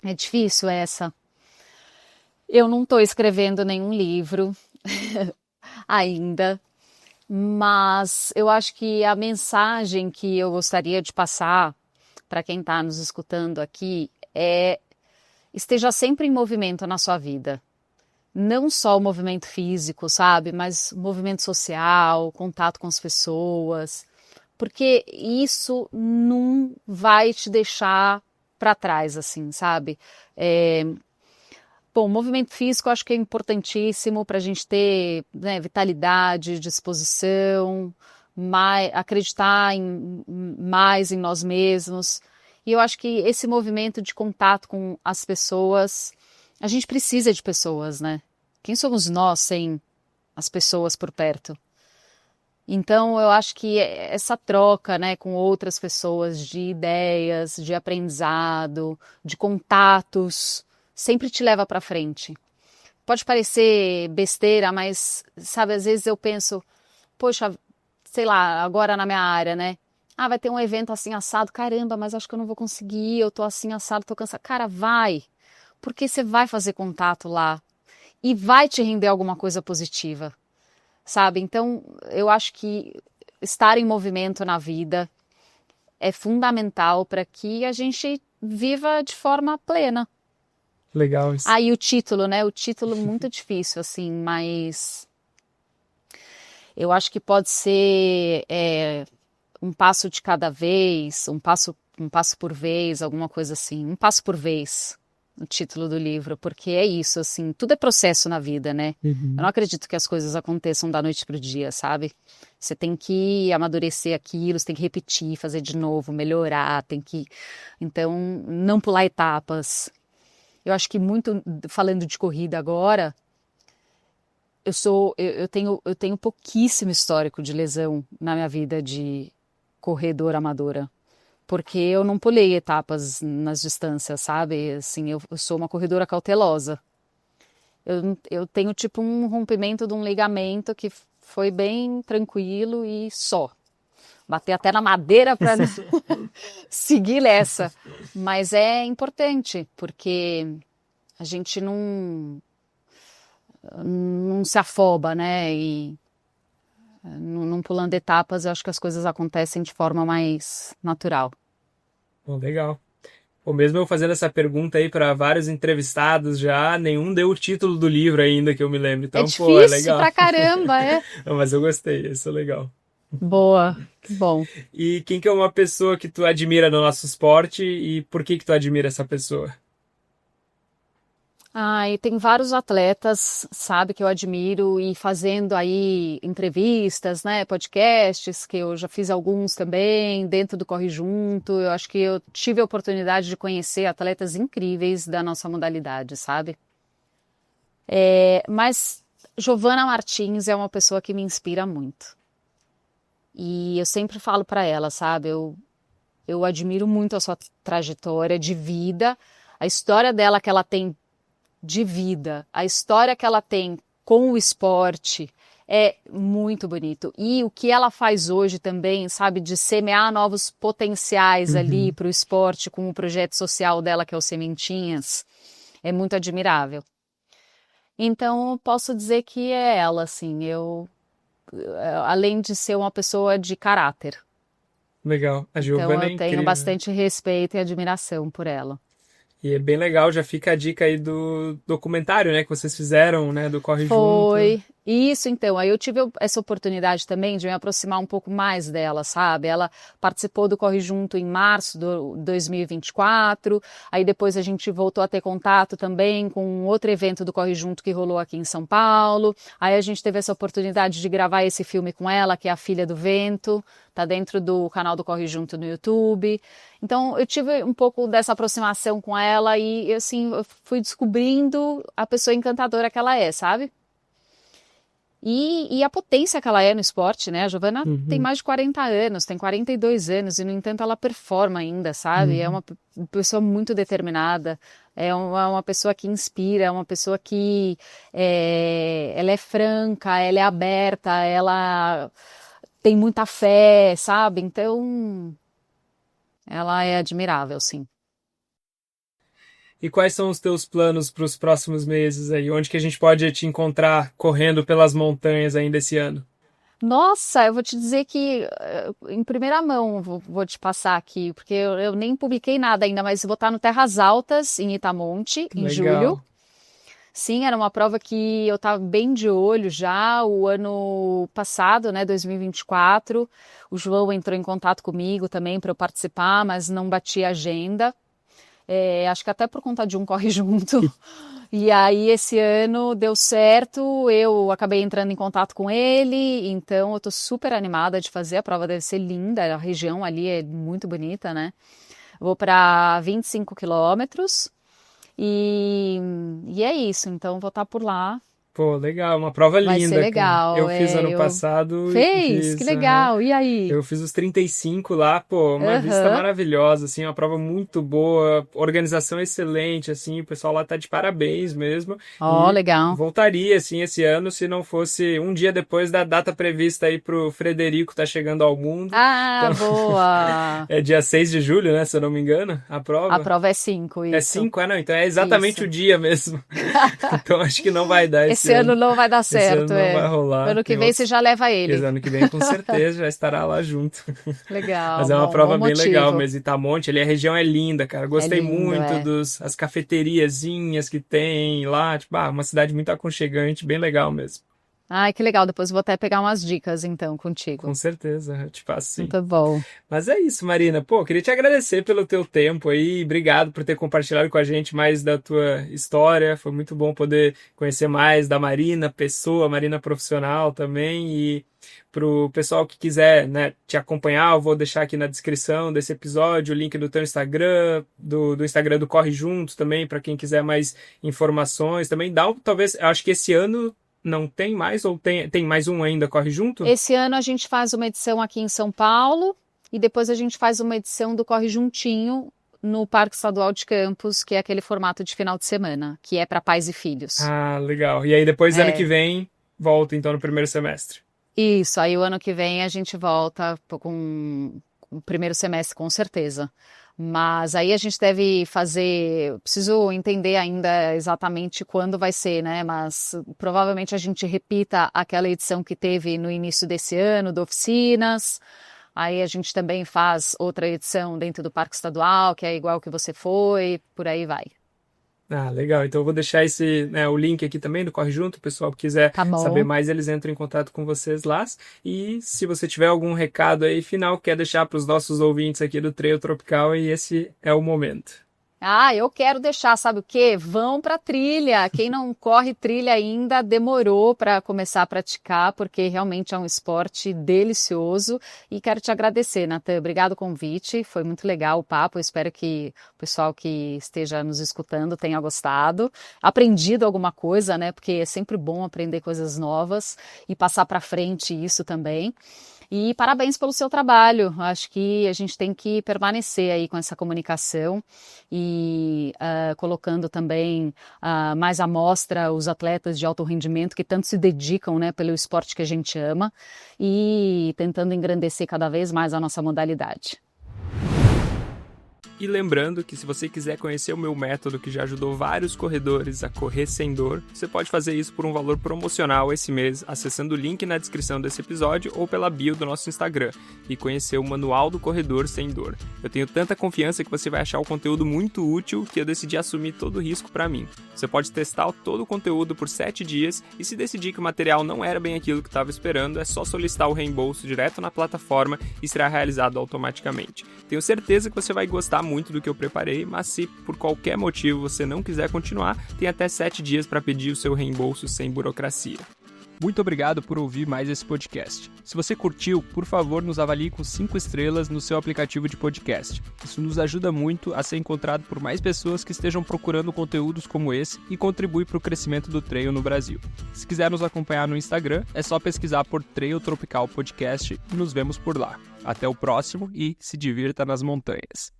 É difícil essa. Eu não estou escrevendo nenhum livro ainda, mas eu acho que a mensagem que eu gostaria de passar para quem está nos escutando aqui é: esteja sempre em movimento na sua vida. Não só o movimento físico, sabe? Mas o movimento social, contato com as pessoas. Porque isso não vai te deixar para trás, assim, sabe? Bom, o movimento físico eu acho que é importantíssimo para a gente ter, né, vitalidade, disposição, acreditar mais em nós mesmos. E eu acho que esse movimento de contato com as pessoas, a gente precisa de pessoas, né? Quem somos nós sem as pessoas por perto? Então, eu acho que essa troca, né, com outras pessoas de ideias, de aprendizado, de contatos, sempre te leva para frente. Pode parecer besteira, mas, sabe, às vezes eu penso, poxa, sei lá, agora na minha área, né? Ah, vai ter um evento assim assado, caramba, mas acho que eu não vou conseguir, eu tô assim assado, tô cansada. Cara, vai, porque você vai fazer contato lá e vai te render alguma coisa positiva, sabe? Então, eu acho que estar em movimento na vida é fundamental para que a gente viva de forma plena. Legal isso. Ah, e o título, né? O título muito difícil, assim, mas eu acho que pode ser um passo de cada vez, um passo por vez, alguma coisa assim. Um passo por vez, o título do livro, porque é isso, assim, tudo é processo na vida, né? Eu não acredito que as coisas aconteçam da noite pro dia, sabe? Você tem que amadurecer aquilo, você tem que repetir, fazer de novo, melhorar, tem que... Então, não pular etapas. Eu acho que muito, falando de corrida agora, eu tenho pouquíssimo histórico de lesão na minha vida de corredora amadora, porque eu não pulei etapas nas distâncias, sabe? Assim, eu sou uma corredora cautelosa. Eu tenho tipo um rompimento de um ligamento que foi bem tranquilo e só. Bater até na madeira para seguir nessa. Mas é importante, porque a gente não se afoba, né? E não pulando etapas, eu acho que as coisas acontecem de forma mais natural. Bom, legal. Ou mesmo eu fazendo essa pergunta aí para vários entrevistados já, nenhum deu o título do livro ainda que eu me lembro. É Então, pô, é difícil legal. pra caramba, é? Não, mas eu gostei, isso é legal. Boa, que bom. E quem que é uma pessoa que tu admira no nosso esporte e por que tu admira essa pessoa? Ah, e tem vários atletas, sabe, que eu admiro e fazendo aí entrevistas, né, podcasts, que eu já fiz alguns também, dentro do Corre Junto. Eu acho que eu tive a oportunidade de conhecer atletas incríveis da nossa modalidade, sabe? Mas Giovana Martins é uma pessoa que me inspira muito. E eu sempre falo para ela, sabe, eu admiro muito a sua trajetória de vida, a história dela que ela tem de vida, a história que ela tem com o esporte é muito bonito. E o que ela faz hoje também, sabe, de semear novos potenciais ali para o esporte com o projeto social dela, que é o Sementinhas, é muito admirável. Então, eu posso dizer que é ela, assim, além de ser uma pessoa de caráter. Legal. A Então, Giovana é eu tenho incrível. bastante respeito e admiração por ela. E é bem legal, já fica a dica aí do documentário, né, que vocês fizeram, né, do Corre Junto. Foi isso, então. Aí eu tive essa oportunidade também de me aproximar um pouco mais dela, sabe? Ela participou do Corre Junto em março de 2024. Aí depois a gente voltou a ter contato também com um outro evento do Corre Junto que rolou aqui em São Paulo. Aí a gente teve essa oportunidade de gravar esse filme com ela, que é A Filha do Vento. Tá dentro do canal do Corre Junto no YouTube. Então eu tive um pouco dessa aproximação com ela e assim eu fui descobrindo a pessoa encantadora que ela é, sabe? E a potência que ela é no esporte, né? A Giovana tem Uhum, mais de 40 anos, tem 42 anos e, no entanto, ela performa ainda, sabe? É uhum. uma pessoa muito determinada, é uma pessoa que inspira, é uma pessoa que ela é franca, ela é aberta, ela tem muita fé, sabe? Então, ela é admirável, sim. E quais são os teus planos para os próximos meses aí? Onde que a gente pode te encontrar correndo pelas montanhas ainda esse ano? Nossa, eu vou te dizer que em primeira mão vou te passar aqui, porque eu nem publiquei nada ainda, mas vou estar no Terras Altas, em Itamonte, em julho. Legal. Sim, era uma prova que eu estava bem de olho já o ano passado, né, 2024. O João entrou em contato comigo também para eu participar, mas não bati a agenda. Acho que até por conta de um corre junto. E aí esse ano deu certo, eu acabei entrando em contato com ele, então eu tô super animada de fazer, a prova deve ser linda, a região ali é muito bonita, né? Vou para 25 quilômetros e é isso, então vou estar por lá, Pô, legal, uma prova vai ser linda, cara. legal, Eu fiz ano eu... passado e Fez? Que fiz, aham. legal, e aí? Eu fiz os 35 lá, pô, uma vista Aham, maravilhosa, assim, uma prova muito boa, organização excelente, assim, o pessoal lá tá de parabéns mesmo. ó, E legal. voltaria, assim, esse ano se não fosse um dia depois da data prevista aí pro Frederico tá chegando ao mundo. Ah, Então, boa! é dia 6 de julho, né, se eu não me engano, a A prova. prova é 5, É isso, 5, não, então é exatamente o isso. dia mesmo. Então acho que não vai dar esse Esse ano ano. não vai dar Esse ano certo, não vai é. rolar. Ano que Tem vem você outros. já leva Esse ele. ano que vem, com certeza, já estará lá junto. Legal, Mas é uma bom, bom prova bem legal motivo. mesmo. Itamonte, ali a região é linda, cara. É Gostei lindo, muito é. dos as cafeteriazinhas que tem lá. Tipo, uma cidade muito aconchegante, bem legal mesmo. Ai, que legal. Depois eu vou até pegar umas dicas então Com contigo. certeza, eu te passo sim. Muito bom. Mas é isso, Marina. Pô, queria te agradecer pelo teu tempo aí. Obrigado por ter compartilhado com a gente mais da tua história. Foi muito bom poder conhecer mais da Marina, pessoa, Marina profissional também. E pro pessoal que quiser, né, te acompanhar, eu vou deixar aqui na descrição desse episódio o link do teu Instagram, do Instagram do Corre Juntos também, para quem quiser mais informações. Também dá, talvez, acho que esse ano não tem mais, ou tem mais um ainda, Corre Junto? Esse ano a gente faz uma edição aqui em São Paulo e depois a gente faz uma edição do Corre Juntinho no Parque Estadual de Campos, que é aquele formato de final de semana, que é para pais e filhos. Ah, legal. E aí depois, ano que É, vem, volta então no primeiro semestre. isso. Aí o ano que vem a gente volta com o primeiro semestre, com certeza. Mas aí a gente deve fazer. Eu preciso entender ainda exatamente quando vai ser, né? Mas provavelmente a gente repita aquela edição que teve no início desse ano, de oficinas. Aí a gente também faz outra edição dentro do Parque Estadual, que é igual que você foi, por aí vai. Ah, legal. Então eu vou deixar esse, né, o link aqui também do Corre Junto. O pessoal que quiser Tá saber bom? mais, eles entram em contato com vocês lá. E se você tiver algum recado aí final, quer deixar para os nossos ouvintes aqui do Trail Tropical, e esse é o momento. Ah, eu quero deixar, sabe o quê? Vão para trilha. Quem não corre trilha ainda demorou para começar a praticar, porque realmente é um esporte delicioso. E quero te agradecer, Natan. Obrigado o convite. Foi muito legal o papo. Eu espero que o pessoal que esteja nos escutando tenha gostado, aprendido alguma coisa, né? Porque é sempre bom aprender coisas novas e passar para frente isso também. E parabéns pelo seu trabalho. Acho que a gente tem que permanecer aí com essa comunicação e colocando também mais à mostra os atletas de alto rendimento que tanto se dedicam, né, pelo esporte que a gente ama e tentando engrandecer cada vez mais a nossa modalidade. E lembrando que se você quiser conhecer o meu método que já ajudou vários corredores a correr sem dor, você pode fazer isso por um valor promocional esse mês, acessando o link na descrição desse episódio ou pela bio do nosso Instagram e conhecer o Manual do Corredor Sem Dor. Eu tenho tanta confiança que você vai achar o conteúdo muito útil que eu decidi assumir todo o risco para mim. Você pode testar todo o conteúdo por 7 dias e se decidir que o material não era bem aquilo que estava esperando, é só solicitar o reembolso direto na plataforma e será realizado automaticamente. Tenho certeza que você vai gostar muito do que eu preparei, mas se por qualquer motivo você não quiser continuar, tem até 7 dias para pedir o seu reembolso sem burocracia. Muito obrigado por ouvir mais esse podcast. Se você curtiu, por favor, nos avalie com 5 estrelas no seu aplicativo de podcast. Isso nos ajuda muito a ser encontrado por mais pessoas que estejam procurando conteúdos como esse e contribui para o crescimento do trail no Brasil. Se quiser nos acompanhar no Instagram, é só pesquisar por Trail Tropical Podcast e nos vemos por lá. Até o próximo e se divirta nas montanhas.